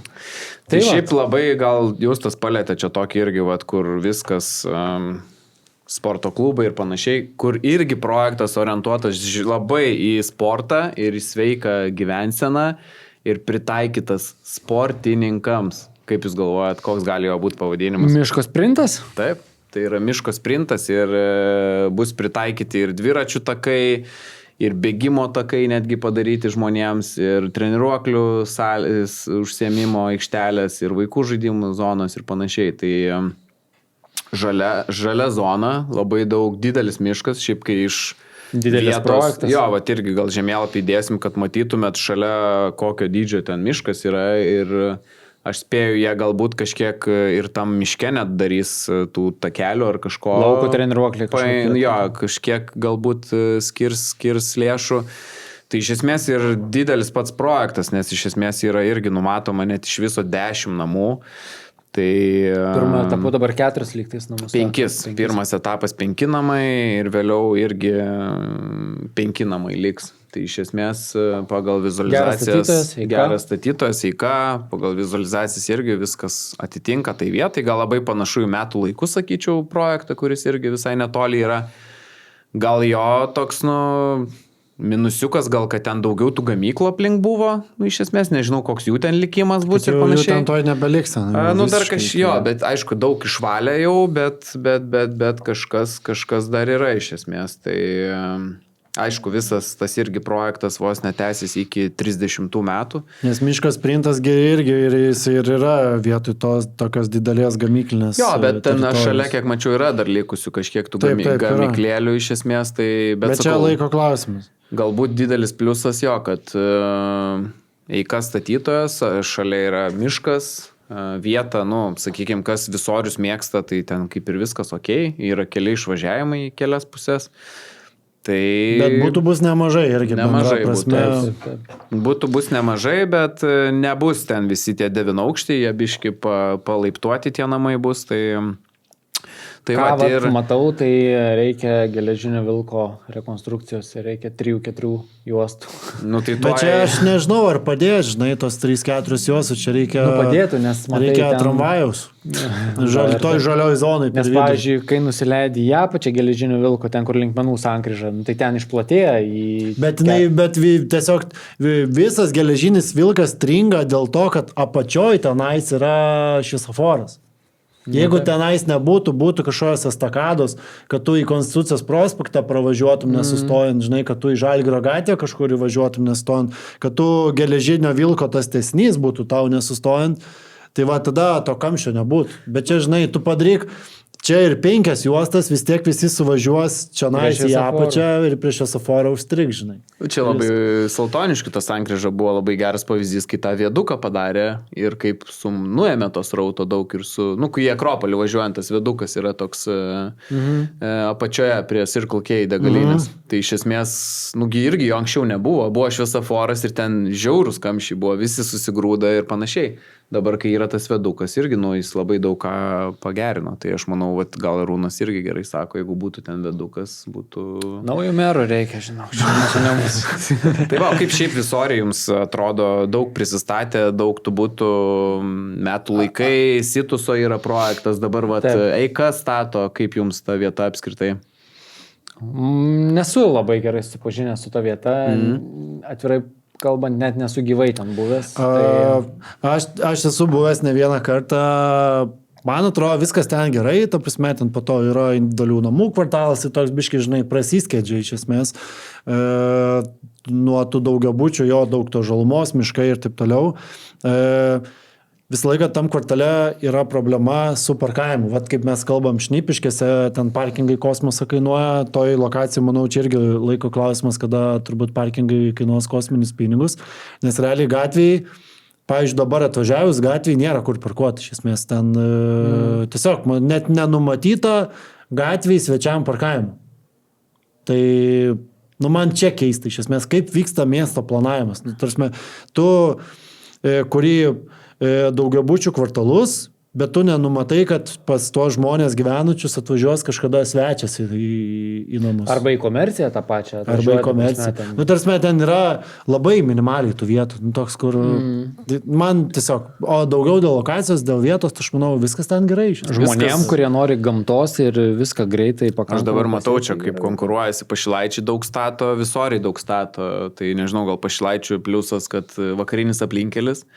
Tai šiaip labai gal jūs tas palėtė čia tokį irgi, kur viskas... sporto klubai ir panašiai, kur irgi projektas orientuotas labai į sportą ir į sveiką gyvenseną ir pritaikytas sportininkams. Kaip jūs galvojat, koks gali jo būti pavadinimas? Miško sprintas? Taip, tai yra miško sprintas ir bus pritaikyti ir dviračių takai, ir bėgimo takai netgi padaryti žmonėms, ir treniruoklių salės, užsiėmimo aikštelės, ir vaikų žaidimų zonos ir panašiai. Tai žalia zona, labai daug, didelis miškas, šiaip kai iš didelis vietos, projektas. jo, va irgi gal žemėlapį įdėsim, kad matytumėt šalia kokio dydžio ten miškas yra ir aš spėju, jie galbūt kažkiek ir tam miške net darys tų takelių ar kažko. Lauko treniruokliai kažkokie. Jo, kažkiek galbūt skirs lėšų. Tai iš esmės ir didelis pats projektas, nes iš esmės yra irgi numatoma net iš viso 10 namų. Tai pirmą etapą dabar 4 lygtais namus. 5. Pirmas etapas 5 namai ir vėliau irgi 5 namai liks. Tai iš esmės pagal vizualizacijas geras statytojas, eika, pagal vizualizacijas irgi viskas atitinka tai vietai. Gal labai panašu į metų laikus, sakyčiau, projektą, kuris irgi visai netoli yra. Gal jo toks, minusiukas, gal kad ten daugiau tų gamyklų aplink buvo, iš esmės nežinau, koks jų ten likimas bus ir panašiai. Jų ten toj nebeliks. Bet aišku, daug išvalė jau, bet kažkas dar yra iš esmės. Tai aišku, visas tas irgi projektas vos netęsis iki 30 metų. Nes miškas printas irgi ir jis ir yra vietoj tos tokios didelės gamyklinės. Jo, bet ten šalia, kiek mačiau, yra dar likusių kažkiek tų gamyklėlių iš esmės. Tai, bet čia laiko klausimas. Galbūt didelis pliusas jo, kad eika statytojas, šalia yra miškas, vieta, sakykime, kas Visorius mėgsta, tai ten kaip ir viskas okei, yra keli išvažiavimai į kelias pusės. Tai bet bus nemažai irgi. Nemažai bus nemažai, bet nebus ten visi tie 9 aukštai, jie biški palaiptuoti tie namai bus, tai matau, tai reikia geležinio vilko rekonstrukcijos ir reikia 3-4 juostų. Bet čia aš nežinau, ar padės, žinai, tos 3-4 juostų, čia reikia padėtų, nes reikia tramvajaus. Toj žalioj zonai. Nes, pavyzdžiui, kai nusileidai į apačią geležinio vilko, ten, kur linkmenų sankryža, tai ten išplatėja į... Bet tiesiog visas geležinis vilkas stringa dėl to, kad apačioj tenais yra šviesoforas. Jeigu tenais būtų kažkokios estakados, kad tu į Konstitucijos prospektą pravažiuotum nesustojant, žinai, kad tu į Žalgirio gatvę kažkur įvažiuotum nesustojant, kad tu geležinio vilko tas tesnys būtų tau nesustojant, tai va tada to kamščio nebūtų. Bet čia, žinai, tu padaryk, čia ir 5 juostas, vis tiek visi suvažiuos čia nais į apačią ir prie šviesoforą užstrig, žinai. Čia labai Saltoniškių ta sankryža buvo labai geras pavyzdys, kai tą vieduką padarė ir kaip nuėmė tos rauto daug ir kai į Akropolį važiuojant tas viedukas yra toks apačioje prie Circle K degalinės. Tai iš esmės, irgi jo anksčiau nebuvo, buvo šviesoforas ir ten žiaurūs kamščiai buvo, visi susigrūda ir panašiai. Dabar, kai yra tas vedukas, irgi, jis labai daug ką pagerino. Tai aš manau, gal Rūnas irgi gerai sako, jeigu būtų ten vedukas, būtų... Naujų merų reikia, žinau, Tai va, kaip šiaip Visoriai jums atrodo, daug prisistatė, daug tų būtų metų laikai, Situso yra projektas, dabar eika stato, kaip jums ta vieta apskritai? Nesu labai gerai susipažinęs su ta vieta, atvirai kalbant, net nesu gyvai ten buvęs. Aš esu buvęs ne vieną kartą. Man atrodo, viskas ten gerai, ta prasme, ten po to yra individualių namų kvartalas ir toks biškai, žinai, prasiskedžia iš esmės. Nuo tų daugiabučių, jo daug to žalumos, miškai ir taip toliau. Visą laiką tam kvartale yra problema su parkavimu. Vat kaip mes kalbam Šnipiškėse, ten parkingai kosmosą kainuoja, toj lokacijai, manau, čia irgi laiko klausimas, kada turbūt parkingai kainuos kosminius pinigus, nes realiai gatvėje, pavyzdžiui, dabar atvažiavus gatvėje nėra kur parkuoti, iš esmės ten tiesiog net nenumatyta gatvėje svečiam parkavimu. Tai, man čia keista, iš esmės, kaip vyksta miesto planavimas. Tarsi, tu, kurį daugiabučių kvartalus, bet tu nenumatai, kad pas tuos žmonės gyvenučius atvažiuos kažkada svečias į namus. Arba į komerciją tą pačią. Arba į komerciją. Tarsi ten yra labai minimaliai tų vietų. Toks, kur man tiesiog, o daugiau dėl lokacijos, dėl vietos, aš manau, viskas ten gerai. Žmonėm, kurie nori gamtos ir viską greitai pakankamai. Aš dabar matau čia, kaip konkuruojasi, Pašilaičiai daug stato, Visoriai daug stato. Tai nežinau, gal Pašilaičių pliusas, kad vakarinis aplinkelis.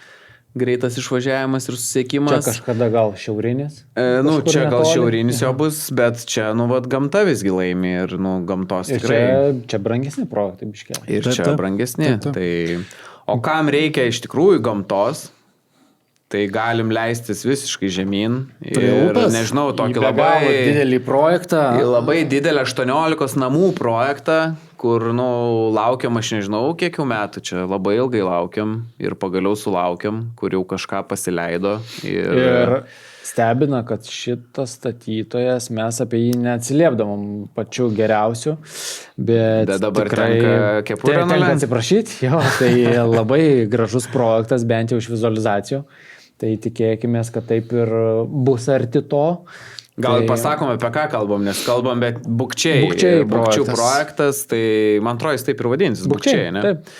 greitas išvažiavimas ir susiekimas. Čia kažkada gal šiaurinis? Čia gal šiaurinis jo bus, bet čia, gamta visgi laimi ir, gamtos ir tikrai. Čia brangesni projektai biškė. Ir čia brangesni. Tai, o kam reikia iš tikrųjų gamtos? Tai galim leistis visiškai žemyn ir, nežinau, tokį labai didelį projektą. Labai didelį 18 namų projektą, kur, laukiam, aš nežinau, kiek jau metų, čia labai ilgai laukiam ir pagaliau sulaukiam, kur jau kažką pasileido. Ir stebina, kad šitas statytojas, mes apie jį neatsiliepdamom pačiu geriausiu, bet dabar tikrai tenka kepurę nulenkti. Atsiprašyti, tai labai gražus projektas, bent jau iš vizualizacijų. Tai tikėkime, kad taip ir bus arti to. Gal pasakome, apie ką kalbam, nes kalbam, bet Bukčių projektas, tai man atrodo, jis taip ir vadinsis, Bukčiai, ne? Taip.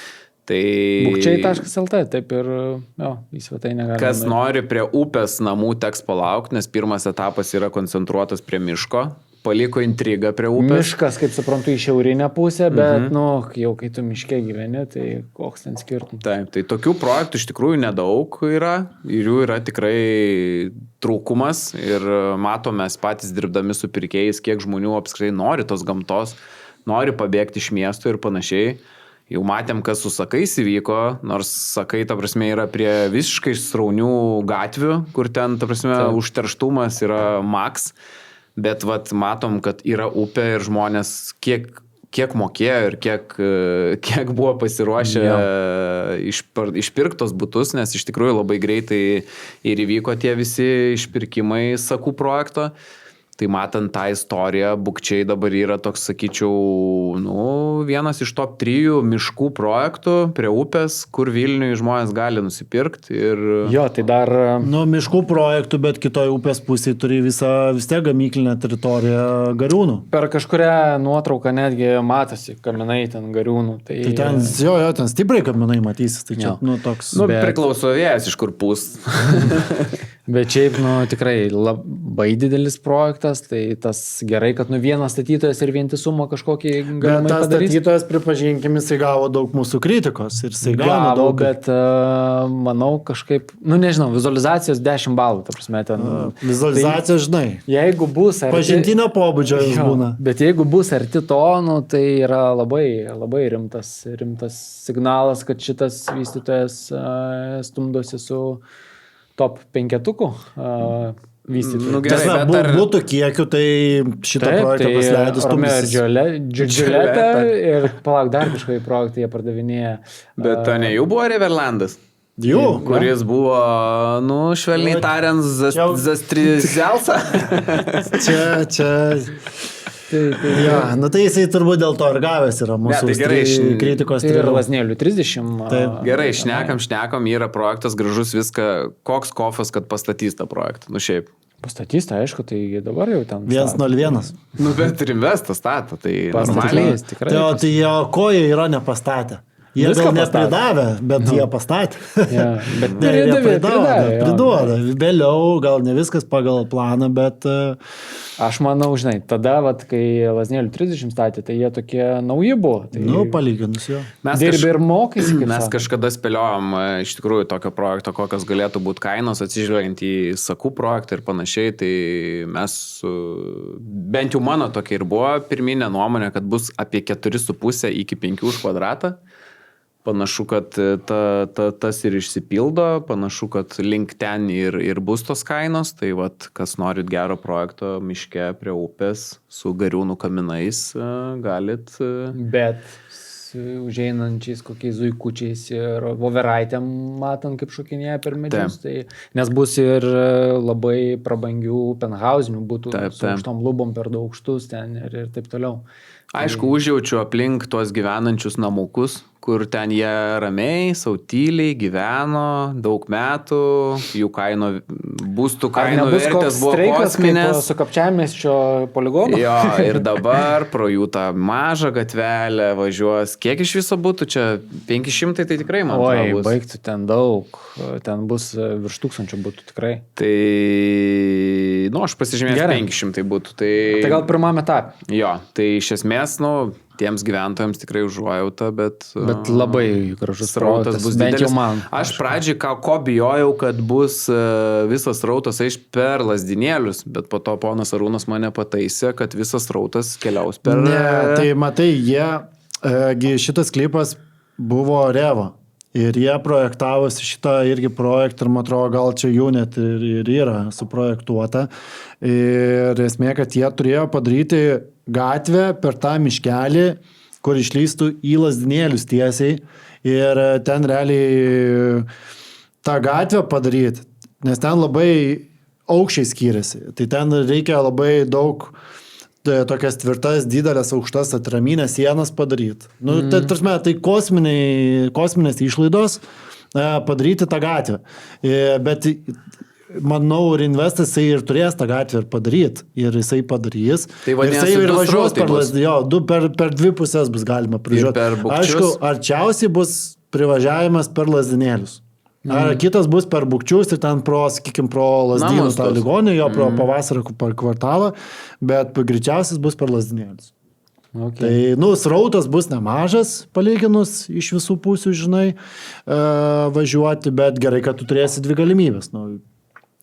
Tai Bukčiai.lt, taip ir į svetainę galima. Kas nori prie upės namų, teks palaukti, nes pirmas etapas yra koncentruotas prie miško. Paliko intrigą prie upės. Miškas, kaip suprantu, į šiaurinę pusę, bet, jau kai tu miške gyveni, tai koks ten skirtum. Taip, tai tokių projektų iš tikrųjų nedaug yra ir jų yra tikrai trūkumas ir matome patys dirbdami su pirkėjais, kiek žmonių apskritai nori tos gamtos, nori pabėgti iš miesto ir panašiai. Jau matėm, kas su sakais įvyko, nors sakai, ta prasme, yra prie visiškai sraunių gatvių, kur ten, ta prasme, užterštumas yra maks. Bet matom, kad yra upė ir žmonės kiek mokėjo ir kiek buvo pasiruošę išpirktos butus, nes iš tikrųjų labai greitai ir įvyko tie visi išpirkimai sakų projekto. Tai matant tą istoriją, Bukčiai dabar yra toks, sakyčiau, vienas iš top 3 miškų projektų prie upės, kur Vilniuje žmonės gali nusipirkti. Jo, tai dar... miškų projektų, bet kitoje upės pusėje turi vis tiek gamyklinę teritoriją Gariūnų. Per kažkurią nuotrauką netgi matosi kaminai ten Gariūnų. Tai ten, ten stipriai kaminai matysis. Tai čia, toks... Priklauso vėjas, iš kur pūs. Bet šiaip, tikrai labai didelis projektas, tai tas gerai, kad vienas statytojas ir vientisumą kažkokį galimai padarys. Bet tas statytojas, pripažinkim, jisai gavo daug mūsų kritikos ir jisai gauna daug. Bet manau kažkaip, nežinau, vizualizacijos 10 balų, ta prasme, ten. Vizualizacijos, žinai. Jeigu bus arti... Pažintinio pobūdžio jis būna. Bet jeigu bus arti to, tai yra labai, labai rimtas signalas, kad šitas vystytojas stumdosi su top 5 vystytojų. Gerai, bet būtų kiekių, tai šitą projektą pasileidus Romeo ir Džiuleta ir palauk, dar kažkokį projektą jie pardavinėja. Bet to ne jų buvo Riverlandas? Kuris buvo, švelniai tariant, Zastrizelsa. Čia... Tai jisai turbūt dėl to ir gavęs yra mūsų kritikos. Tai yra Laznėlių 30. Gerai, šnekam, yra projektas gražus, viską, koks kofas, kad pastatys tą projektą, šiaip. Pastatys, tai aišku, tai dabar jau ten. 101. Bet ir Investas stato, tai normaliai. Tai jie ko jie yra nepastatę? Jie gal nepridavę, bet jie pastatė. Bet priduoda. Vėliau gal ne viskas pagal planą, bet... Aš manau, žinai, tada, kai Laznėlių 30 statė, tai jie tokie nauji buvo. Tai palyginus jo. Dirbi ir mokėsi. Mes kažkada spėliojom iš tikrųjų tokio projekto, kokios galėtų būti kainos, atsižvelgiant į sakų projektą ir panašiai, tai mes, bent jau mano tokia ir buvo pirminė nuomonė, kad bus apie 4,5 iki 5 už kvadratą. Panašu, kad tas ir išsipildo, panašu, kad link ten ir bus tos kainos, tai kas norit gero projekto miške prie upės su Gariūnų kaminais, galit. Bet užeinančiais kokiais zuikučiais ir voveraitėm matant, kaip šokinėja per medžius, nes bus ir labai prabangių penthausinių būtų su aukštom lubom per daug aukštus ten ir taip toliau. Aišku, užjaučiu aplink tuos gyvenančius namukus, kur ten jie ramiai, sautyliai gyveno daug metų, jų būstų kainų vertės buvo kosminės. Su Kapčiamiesčio poligonu? Jo, ir dabar pro jų tą mažą gatvelę važiuos. Kiek iš viso būtų čia? 500 tai tikrai, man atrodo, bus. Baigtų ten daug. Ten bus virš 1000 būtų tikrai. Tai, aš pasižymėjęs 500 būtų. Tai gal pirmam etapui. Jo, tai iš esmės, tiems gyventojams tikrai užuojauta, bet labai gražus srautas bus bent didelis. jau man. Aš pradžiai ko bijojau, kad bus visas srautas eis per Lazdynėlius, bet po to ponas Arūnas mane pataisė, kad visas srautas keliaus per... Ne, tai matai, šitas klipas buvo Revo. Ir jie projektavosi šitą irgi projektą ir man atrodo, gal čia jų net ir yra suprojektuota. Ir esmė, kad jie turėjo padaryti gatvę per tą miškelį, kur išlystų į Lazdynėlius tiesiai. Ir ten realiai tą gatvę padaryti, nes ten labai aukščiai skiriasi. Tai ten reikia labai daug tokias tvirtas, didelės, aukštas atraminės sienas padaryti. Tai kosminės išlaidos padaryti tą gatvę. Bet manau, ir investas jisai ir turės tą gatvę ir padaryti. Ir jisai padarys. Tai ir jisai ir važiuos per dvi pusės bus galima prižiūrėti. Aišku, arčiausiai bus privažiavimas per Lazdynėlius. Ar kitas bus per Bukčius ir ten pro Lazdynų tą ligonį, jo pro Pavasario kvartalą, bet greičiausias bus per Lazdynėlius. Okay. Tai, srautas bus nemažas, palyginus iš visų pusių, žinai, važiuoti, bet gerai, kad tu turėsi dvi galimybės.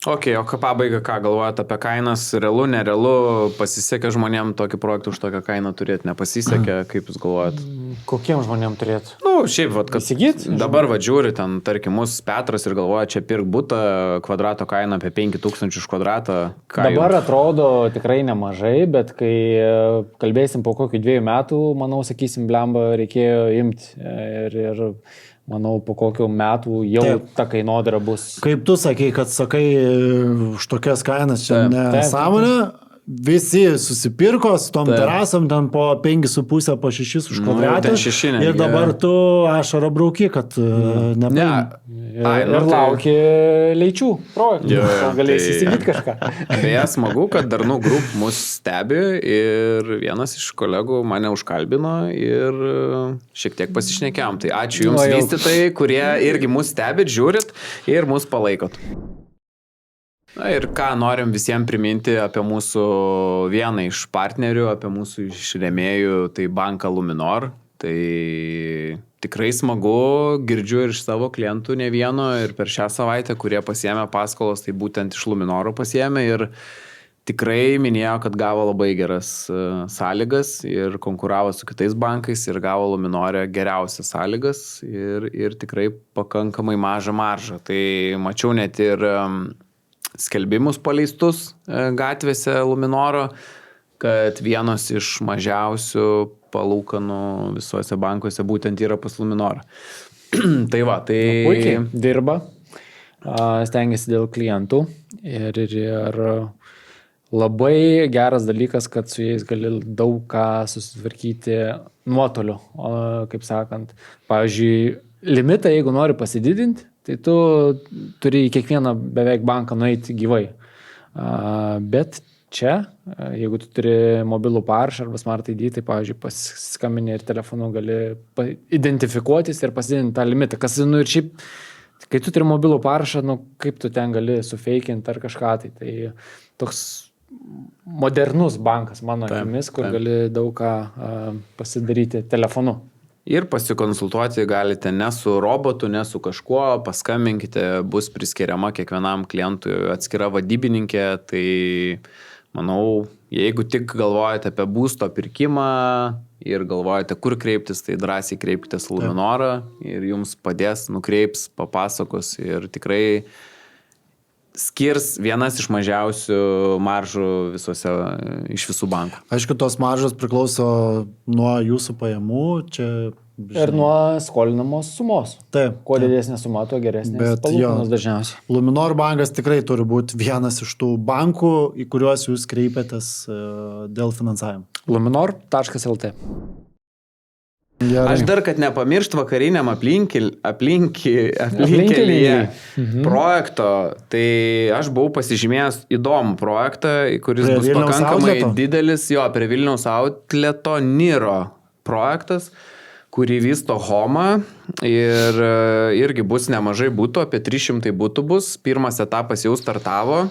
Ok, o pabaiga, ką galvojate apie kainas, realu, nerealu, pasisekė žmonėm tokį projektą už tokią kainą turėti, nepasisekė, kaip jūs galvojate? Kokiem žmonėm turėti? Šiaip, kad įsigyt? Dabar žiūri, ten, tarkim, mūsų Petras ir galvoja, čia pirk butą, kvadrato kaina apie 5000 už kvadratą. Dabar atrodo tikrai nemažai, bet kai kalbėsim po kokių 2 metų, manau, sakysim, blemba reikėjo imti ir manau, po kokių metų jau ta kainodara bus. Kaip tu sakai, kad sakai už tokias kainas čia nesąmonė, visi susipirko su tom terasom ten po 5,5, po 6 už kvadratą. Ir dabar tu ašarą brauki, kad nepaim. Ir lauki leičių projektų, galėsi įsigyti kažką. Beje, smagu, kad Darnų Group mus stebi ir vienas iš kolegų mane užkalbino ir šiek tiek pasišnekėjom. Tai ačiū jums vystytojai, kurie irgi mus stebit, žiūrit ir mus palaikot. Ir ką norim visiems priminti apie mūsų vieną iš partnerių, apie mūsų iš rėmėjų, tai banką Luminor. Tai tikrai smagu, girdžiu ir iš savo klientų ne vieno ir per šią savaitę, kurie pasiėmė paskolos, tai būtent iš Luminoro pasiėmė ir tikrai minėjo, kad gavo labai geras sąlygas ir konkuravo su kitais bankais ir gavo Luminore geriausias sąlygas ir tikrai pakankamai mažą maržą. Tai mačiau net ir skelbimus paleistus gatvėse Luminoro, kad vienos iš mažiausių palūkanų visuose bankuose būtent yra pas Luminorą. Tai va, tai... Puikiai dirba, stengiasi dėl klientų ir labai geras dalykas, kad su jais gali daug ką susitvarkyti nuotoliu, kaip sakant. Pavyzdžiui, limitą, jeigu nori pasididinti, tai tu turi į kiekvieną beveik banką nueiti gyvai. Bet čia, jeigu tu turi mobilų parašą arba Smart ID, tai, pavyzdžiui, pasiskambini ir telefonu gali identifikuotis ir pasididinti tą limitą. Kas, ir šiaip, kai tu turi mobilų parašą, kaip tu ten gali sufeikinti ar kažką, tai toks modernus bankas, mano akimis, kur gali daug ką pasidaryti telefonu. Ir pasikonsultuoti galite ne su robotu, ne su kažkuo, paskambinkite, bus priskiriama kiekvienam klientui atskira vadybininkė, tai manau, jeigu tik galvojate apie būsto pirkimą ir galvojate, kur kreiptis, tai drąsiai kreipkitės Luminorą ir jums padės, nukreips, papasakos ir tikrai skirs vienas iš mažiausių maržų visuose, iš visų bankų. Aišku, tos maržos priklauso nuo jūsų pajamų, čia... Ir nuo skolinamos sumos. Taip. Kuo didesnė suma, tuo geresnės palūkanos dažniausiai. Luminor bankas tikrai turi būti vienas iš tų bankų, į kuriuos jūs kreipiatės dėl finansavimo. Luminor.lt. Gerai. Aš dar, kad nepamiršt vakariniam aplinkelyje projekto, tai aš buvau pasižymėjęs įdomų projektą, kuris prie bus Vilniaus pakankamai outleto? didelis, prie Vilniaus outleto Niro projektas, kurį vysto Homa ir irgi bus nemažai būtų, apie 300 būtų bus. Pirmas etapas jau startavo.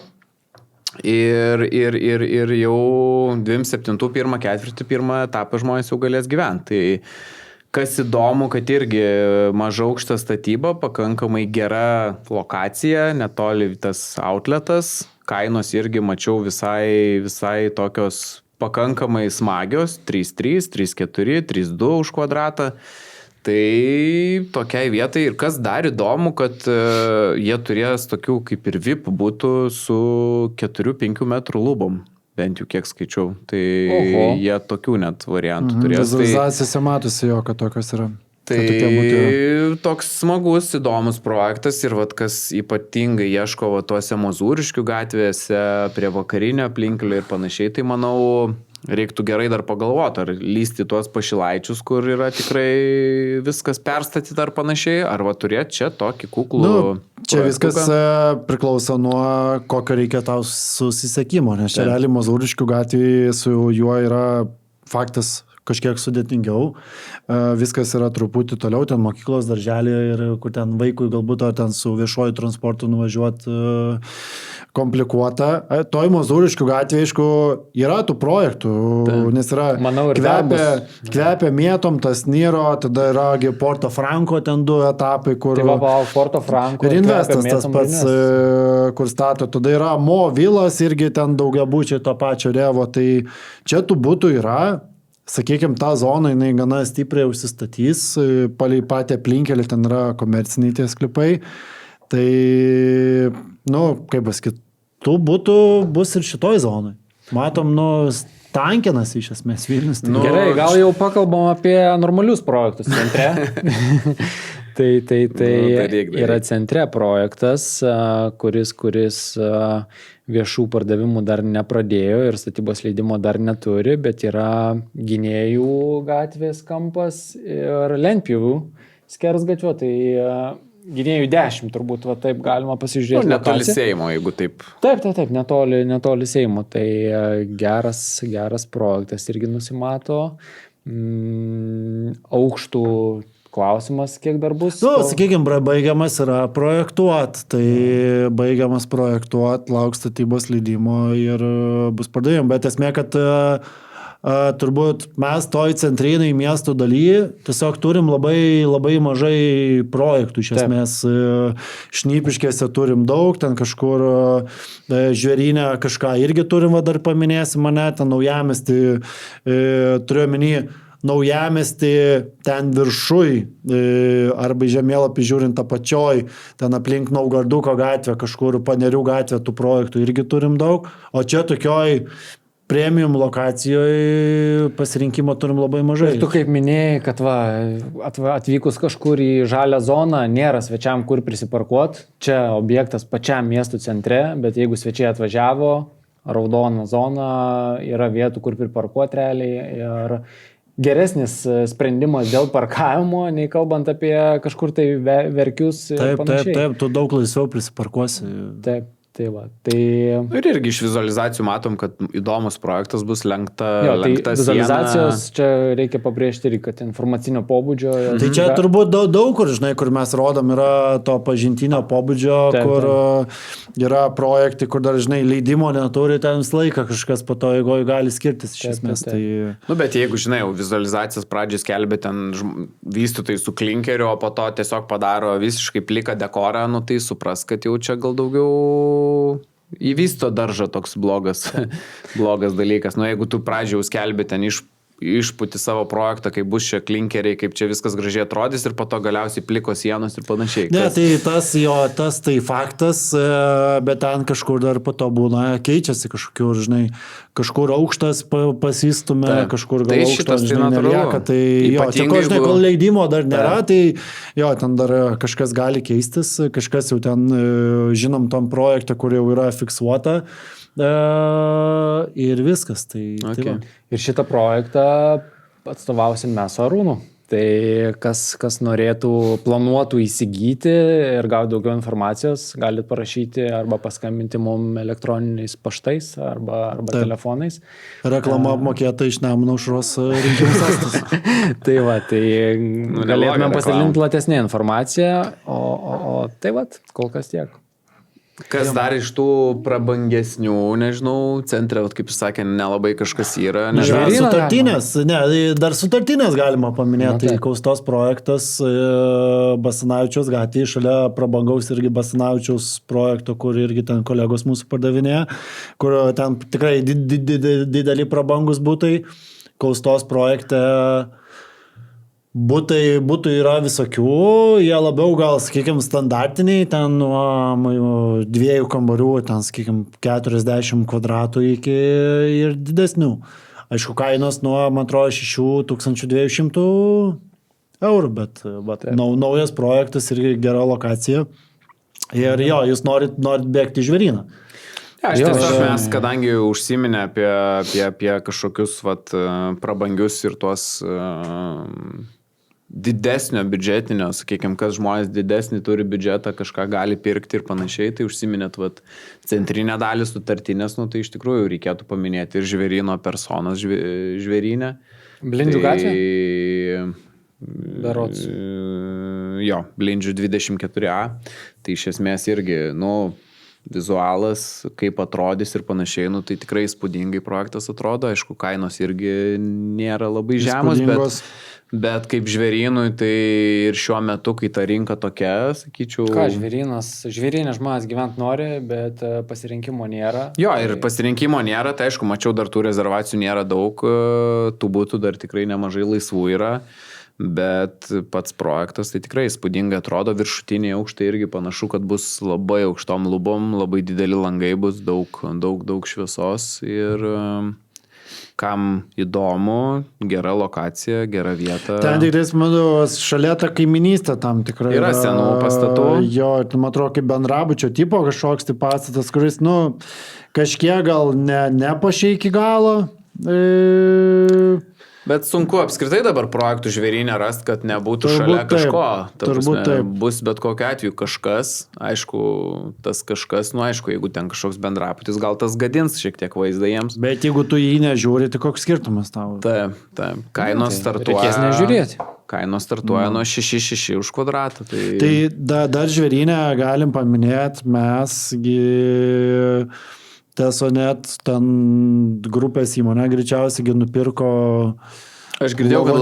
Ir jau 27 pirmą ketvirtį pirmą etapą žmonės jau galės gyventi. Tai kas įdomu, kad irgi maža aukšta statyba, pakankamai gera lokacija, netoli tas outletas, kainos irgi mačiau visai tokios pakankamai smagios, 3,3, 3,4, 3,2 už kvadratą. Tai tokiai vietai ir kas dar įdomu, kad jie turės tokių kaip ir VIP būtų su 4-5 metrų lubom, bent jau kiek skaičiau. Tai jie tokių net variantų turės. Vizualizacijose matosi jo, kad tokios yra. Tai toks smagus, įdomus projektas ir vat, kas ypatingai ieško va, tuose Mozūriškių gatvėse, prie vakarinio aplinkelio ir panašiai, tai manau, reiktų gerai dar pagalvoti, ar lysti tuos Pašilaičius, kur yra tikrai viskas perstatyti ar panašiai, ar va turėti čia tokį kuklų. Čia viskas priklauso nuo kokio reikia tau susisiekimo, nes čia realiai Mozūriškių gatvėje su juo yra faktas kažkiek sudėtingiau. Viskas yra truputį toliau, ten mokyklos darželė ir kur ten vaikui galbūt ar ten su viešuoju transportu nuvažiuoti komplikuota. Toj Mozūriškių gatvėje, aišku, yra tų projektų, nes yra kvepia mėtom, tas Niro, tada yra Porto Franco, ten 2 etapai, kur... Tai Porto Franco ir Investas tas pats, kur stato. Tada yra Mo Vilas, irgi ten daugiabučiai to pačio Revo, tai čia tų būtų yra. Sakykime, tą zoną jinai gana stipriai užsistatys, palei patį aplinkelį ten yra komerciniai tie sklypai. Tai, kaip pasakyti, tų bus ir šitoj zonai. Matom, tankinasi iš esmės Vilnius. Gerai, gal jau pakalbam apie normalius projektus centre. Tai yra centre projektas, kuris viešų pardavimų dar nepradėjo ir statybos leidimo dar neturi, bet yra Gynėjų gatvės kampas ir Lentpjūvių skersgatvio, tai Gynėjų 10 turbūt, va, taip galima pasižiūrėti. Netoli Seimo, jeigu taip. Taip, netoli Seimo, tai geras projektas irgi nusimato. Aukštų klausimas, kiek dar bus? Sakykime, baigiamas yra projektuot, tai baigiamas projektuot, lauks statybos leidimo ir bus pardavim, bet esmė, kad turbūt mes toj centrinai miestų daly tiesiog turim labai mažai projektų, iš esmės Šnipiškėse turim daug, ten kažkur Žvėryne kažką irgi turim, dar paminėsim mane, ten Naujamiestį turiu omeny Naujamiestį ten viršui arba žemėlapį žiūrint apačioj, ten aplink Naugarduko gatvę, kažkur Panerių gatvę, tų projektų irgi turim daug, o čia tokioj premium lokacijoje pasirinkimo turim labai mažai. Ir tu kaip minėjai, kad atvykus kažkur į žalią zoną nėra svečiam kur prisiparkuot, čia objektas pačiam miestų centre, bet jeigu svečiai atvažiavo, raudona zona, yra vietų kur priparkuot realiai ir geresnis sprendimas dėl parkavimo, nei kalbant apie kažkur tai verkius ir panašiai. Taip, tu daug laisviau prisiparkuosi. Taip. Ir irgi iš vizualizacijų matom, kad įdomus projektas bus lenkta vizualizacijos siena. Čia reikia pabrėžti irgi, kad informacinio pobūdžio. Tai čia turbūt daug kur, žinai, kur mes rodom, yra to pažintinio pobūdžio, kur yra projektai, kur dar, žinai, leidimo neturi, ten visą laiką kažkas po to, jeigu gali skirtis iš esmės. Tai... bet jeigu, žinai, vizualizacijos pradžiai skelbia ten vystytojai su klinkeriu, o po to tiesiog padaro visiškai pliką dekorą, tai supras, kad jau čia gal daugiau įvysto daržą toks blogas dalykas. Jeigu tu pradžiai jau skelbi ten išputi savo projektą, kaip bus čia klinkeriai, kaip čia viskas gražiai atrodys ir po to galiausiai plikos sienos ir panašiai. Ne, tai tas tai faktas, bet ten kažkur dar po to būna, keičiasi kažkokiu, žinai, kažkur aukštas pasistumė, kažkur gal aukštas, žinai, nelieka. Tai čia ko, žinai, kol leidimo dar nėra, tai ten dar kažkas gali keistis, kažkas jau ten, žinom, tom projektą, kur jau yra fiksuota. Ir viskas. Tai ir šitą projektą atstovausim mes su Arūnu. Tai kas norėtų, planuotų įsigyti ir gauti daugiau informacijos, galite parašyti arba paskambinti mum elektroniniais paštais arba telefonais. Reklama apmokėta iš Nemuno aušros rinkimų sąskaitos. Tai galėtume pasidalinti platesnę informaciją, o kol kas tiek. Kas dar iš tų prabangesnių, nežinau, centre, kaip jūs sakė, nelabai kažkas yra. Sutartinės, dar sutartinės galima paminėti. Tai Kaustos projektas Basanavičiaus gatvėje, šalia prabangaus irgi Basanavičiaus projekto, kur irgi ten kolegos mūsų pardavinėja, kur ten tikrai dideli prabangus būtai. Kaustos projekte Būtų yra visokių, jie labiau gal, sakykime, standartiniai, ten nuo 2 kambarių, ten, sakykime, 40 kvadratų iki ir didesnių. Aišku, kainos nuo, man atrodo, 6200 eurų, bet naujas projektas ir gera lokacija. Ir jo, jūs norit bėgti į Žvėryną. Aš tiesiog mes, kadangi užsiminė apie kažkokius prabangius ir tuos didesnio biudžetinio, sakykime, kas žmonės didesnį turi biudžetą, kažką gali pirkti ir panašiai, tai užsiminėt centrinę dalį sutartinės, tai iš tikrųjų reikėtų paminėti ir Žvėryno personas Žvėryne. Blindžių gatvė? Berods. Jo, Blindžių 24A. Tai iš esmės irgi, vizualas, kaip atrodys ir panašiai, tai tikrai įspūdingai projektas atrodo. Aišku, kainos irgi nėra labai žemos, bet kaip Žvėrynui, tai ir šiuo metu, kai ta rinka tokia, sakyčiau... Ką, Žvėrynė žmonės gyventi nori, bet pasirinkimo nėra. Jo, ir pasirinkimo nėra, tai aišku, mačiau, dar tų rezervacijų nėra daug, tų būtų dar tikrai nemažai laisvų yra, bet pats projektas tai tikrai įspūdingai atrodo, viršutiniai aukštai irgi panašu, kad bus labai aukštom lubom, labai dideli langai bus, daug šviesos ir... Kam įdomu, gera lokacija, gera vieta. Ten tikrai, manau, šalia ta kaiminystė tam tikrai yra senų pastatų. Jo, man atrodo, kaip bendrabučio tipo kažkoks tai pastatas, kuris, kažkiek gal nepašė iki galo. Bet sunku apskritai dabar projektų Žvėryne rasti, kad nebūtų šalia kažko. Turbūt taip. Bus bet kokiu atveju kažkas, aišku, tas kažkas, aišku, jeigu ten kažkoks bendrabutis, gal tas gadins šiek tiek vaizdą jiems. Bet jeigu tu jį nežiūri, tai koks skirtumas tavo? Taip. Kainos startuoja. Reikės nežiūrėti. Kainos startuoja nuo 6,6 už kvadratą. Tai dar Žvėryne galim paminėti, mesgi... Tesonet, ten grupės įmonė greičiausiai nupirko Aš girdėjau, kad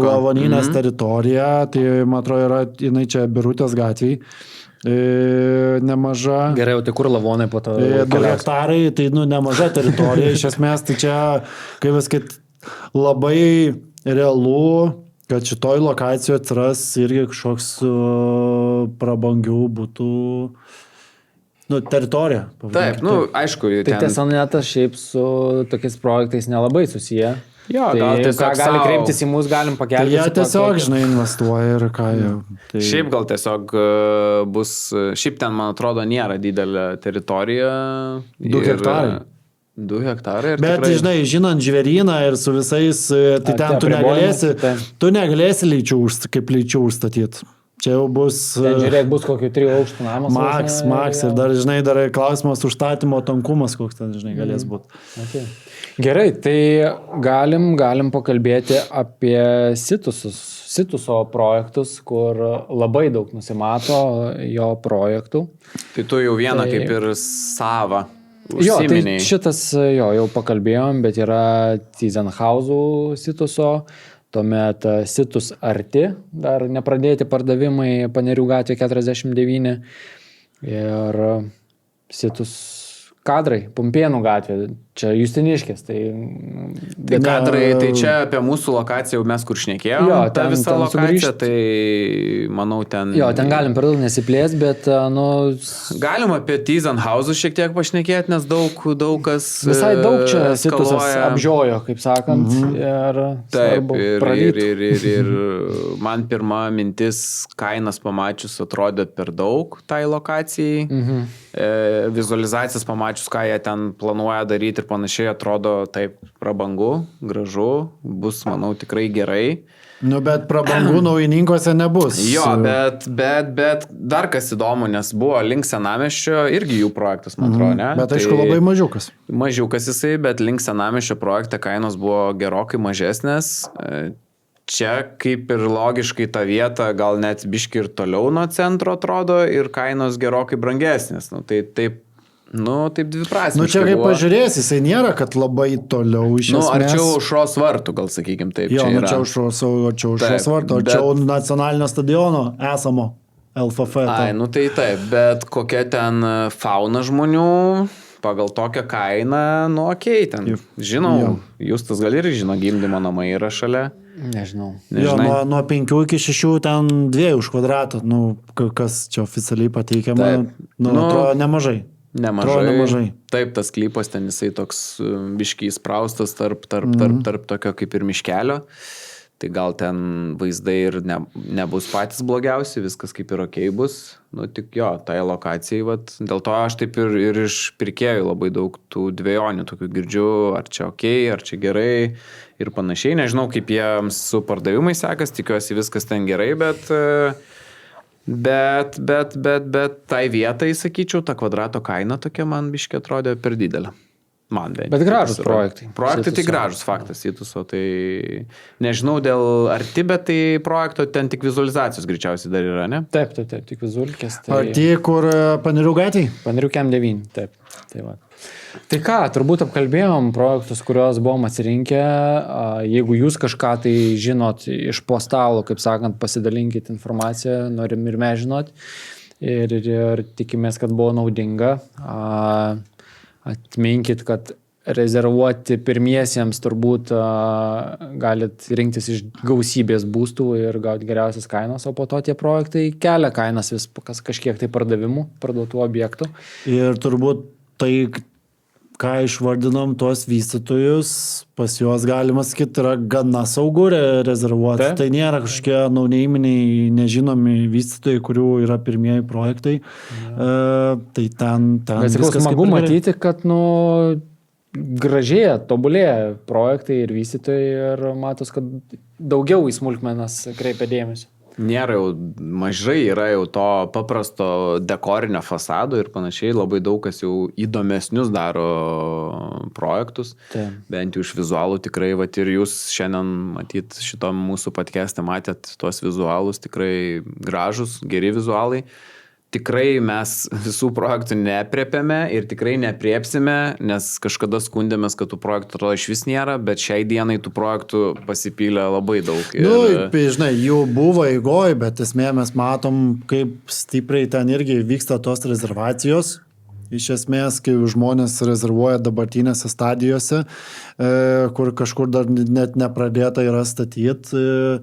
Lavoninės teritorija, tai man atrodo, jinai čia Birutės gatvėje. Nemaža. Gerai, tai kur Lavonai po to? 2 hektarai, tai nemaža teritorija. Iš esmės, tai čia, kaip viskas, labai realu, kad šitoj lokacijoje atsiras irgi kažkoks prabangių būtų teritorija. Taip, aišku. Tai Tesonetas šiaip su tokiais projektais nelabai susiję. Jo, tai gal tiesiog gali kreiptis į mus, galim pakelti. Jie tiesiog, investuoja ir ką jau. Tai... Šiaip gal tiesiog bus, šiaip ten, man atrodo, nėra didelė teritorija. 2 hektarai. 2 hektarai. Bet, tikrai... žinant Žvėryną ir su visais, tai ten tu negalėsi kaip lyčių užstatyti. Čia jau bus... Ten žiūrėk, bus kokių 3 aukštų namas. Maks. Ir dar klausimas užstatymo tankumas, koks ten, galės būti. Okay. Gerai, tai galim pakalbėti apie Situso projektus, kur labai daug nusimato jo projektų. Tai tu jau vieną kaip ir savą užsiminiai. Jo, tai šitas jau pakalbėjom, bet yra Tyzenhauzų Situso. Tuomet Situs arti, dar nepradėti pardavimai Panerių gatvė 49 ir Situs Kadrai, Pumpėnų gatvė, čia Justiniškės. Tai Kadrai, tai čia apie mūsų lokaciją jau mes kur šnekėjom, ta visa lokacija, tai manau ten... Jo, ten galim per daug nesiplės, bet Galim apie Tyzenhausus šiek tiek pašnekėti, nes daug kas... Visai daug čia Situsas apžiojo, kaip sakant, ir svarbu pradėti. Ir man pirma mintis kainas pamačius atrodė per daug tai lokacijai. Vizualizacijas pamačius, ką jie ten planuoja daryti ir panašiai, atrodo taip prabangu, gražu, bus, manau, tikrai gerai. Bet prabangų naujininkose nebus. Jo, bet dar kas įdomu, nes buvo link Senamiesčio, irgi jų projektas, man atrodo, ne? Bet aišku, labai mažiukas. Mažiukas jisai, bet link Senamiesčio projekte kainos buvo gerokai mažesnės. čia kaip ir logiškai ta vieta gal net biški ir toliau nuo centro atrodo ir kainos gerokai brangesnės. Nu, tai taip dviprasmiškai. Nu čia kaip pažiūrės, jisai nėra, kad labai toliau iš esmės. Arčiau Aušros vartų, gal sakykim taip. Jo, arčiau Aušros vartų, arčiau nacionalinio stadiono esamo LFF. Tai taip, bet kokia ten fauna žmonių pagal tokią kainą, okei, ten. Žinau, Justas gal ir žino, gimdymo namai yra šalia. Nežinau. Jo, nuo 5 iki 6 ten 2 už kvadratą, kas čia oficialiai pateikiama, atrodo nemažai. Nemažai. Taip, tas klypas ten jisai toks biškiai įspraustas tarp tokio kaip ir miškelio. Tai gal ten vaizdai ir nebus patys blogiausi, viskas kaip ir okei bus. Tik tai lokacijai, dėl to aš taip ir iš pirkėjų labai daug tų dvejonių tokių girdžiu, ar čia okei, ar čia gerai ir panašiai. Nežinau, kaip jiems su pardavimai sekas, tikiuosi viskas ten gerai, bet tai vietai, sakyčiau, ta kvadrato kaina tokia man biškiai atrodė per didelė. Man bent. Bet gražus projektai. Projektai tai gražus faktas, Situso. Tai nežinau dėl arti, bet tai projekto ten tik vizualizacijos greičiausiai dar yra, ne? Taip, tik vizualikės. Arti, kur Panerių gatvėj? Panerių Kem 9, taip. Tai ką, turbūt apkalbėjom projektus, kuriuos buvom atsirinkę. Jeigu jūs kažką tai žinot iš po stalo, kaip sakant, pasidalinkit informaciją, norim ir mes žinot. Ir tikimės, kad buvo naudinga. Atminkit, kad rezervuoti pirmiesiems turbūt galit rinktis iš gausybės būstų ir gauti geriausias kainas, o po to tie projektai kelia kainas vis kažkiek tai parduotų objektų. Ir turbūt tai, ką išvardinom tuos vystytojus, pas juos galima sakyti, yra gana saugu rezervuoti. Tai nėra kažkokie nauneiminiai, nežinomi vystytojai, kurių yra pirmieji projektai. Tai ten bet viskas smagu matyti, kad gražėja, tobulėja projektai ir vystytojai ir matos, kad daugiau į smulkmenas kreipia dėmesio. Nėra jau mažai, yra jau to paprasto dekorinio fasado ir panašiai, labai daug kas jau įdomesnius daro projektus, bent jau iš vizualų tikrai, ir jūs šiandien matyt šitom mūsų podcast'e matėt tuos vizualus, tikrai gražus, geri vizualai. Tikrai mes visų projektų neaprėpėme ir tikrai neapriepsime, nes kažkada skundėmės, kad tų projektų atrodo iš vis nėra, bet šiai dienai tų projektų pasipylė labai daug. Žinai, jų buvo eigoj, bet esmė mes matom, kaip stipriai ten irgi vyksta tos rezervacijos. Iš esmės, kai žmonės rezervuoja dabartinėse stadijose, kur kažkur dar net nepradėta yra statyti.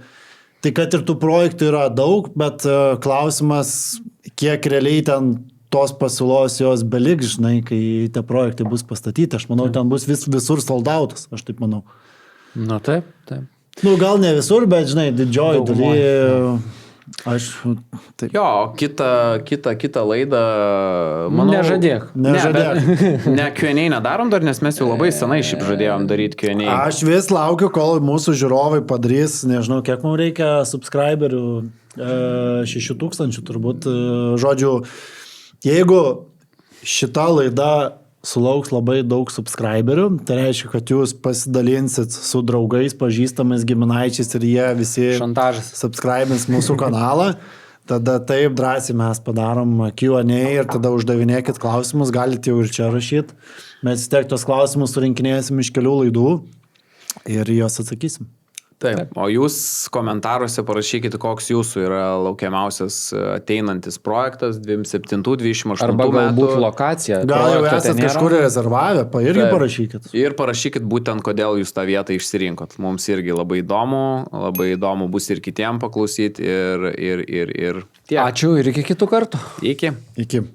Tai kad ir tų projektų yra daug, bet klausimas, kiek realiai ten tos pasiūlos jos beliks, žinai, kai tie projektai bus pastatyti. Aš manau, ten bus visur sold outas, aš taip manau. Taip. Gal ne visur, bet, žinai, didžioji daly. Aš taip. Jo, kitą laidą, manau... Nežadėk. Ne Q&A nedarom dar, nes mes jau labai senai šiaip žadėjom daryti Q&A. Aš vis laukiu, kol mūsų žiūrovai padarys, nežinau, kiek mums reikia subscriberių, 6,000 turbūt. Žodžiu, jeigu šita laida sulauks labai daug subscriberių, tai reiškia, kad jūs pasidalinsit su draugais, pažįstamais, giminaičiais ir jie visi subscribins mūsų kanalą. Tada taip drąsiai mes padarom Q&A ir tada uždavinėkit klausimus, galite jau ir čia rašyti. Mes tiek tos klausimus surinkinėsim iš kelių laidų ir juos atsakysim. Taip, o jūs komentaruose parašykite, koks jūsų yra laukiamiausias ateinantis projektas 27-28 metų. Arba galbūt lokacija. Gal jau esat kažkur rezervavę, irgi parašykit. Ir parašykit būtent, kodėl jūs tą vietą išsirinkot. Mums irgi labai įdomu bus ir kitiem paklausyti ir tiek. Ačiū ir iki kitų kartų. Iki.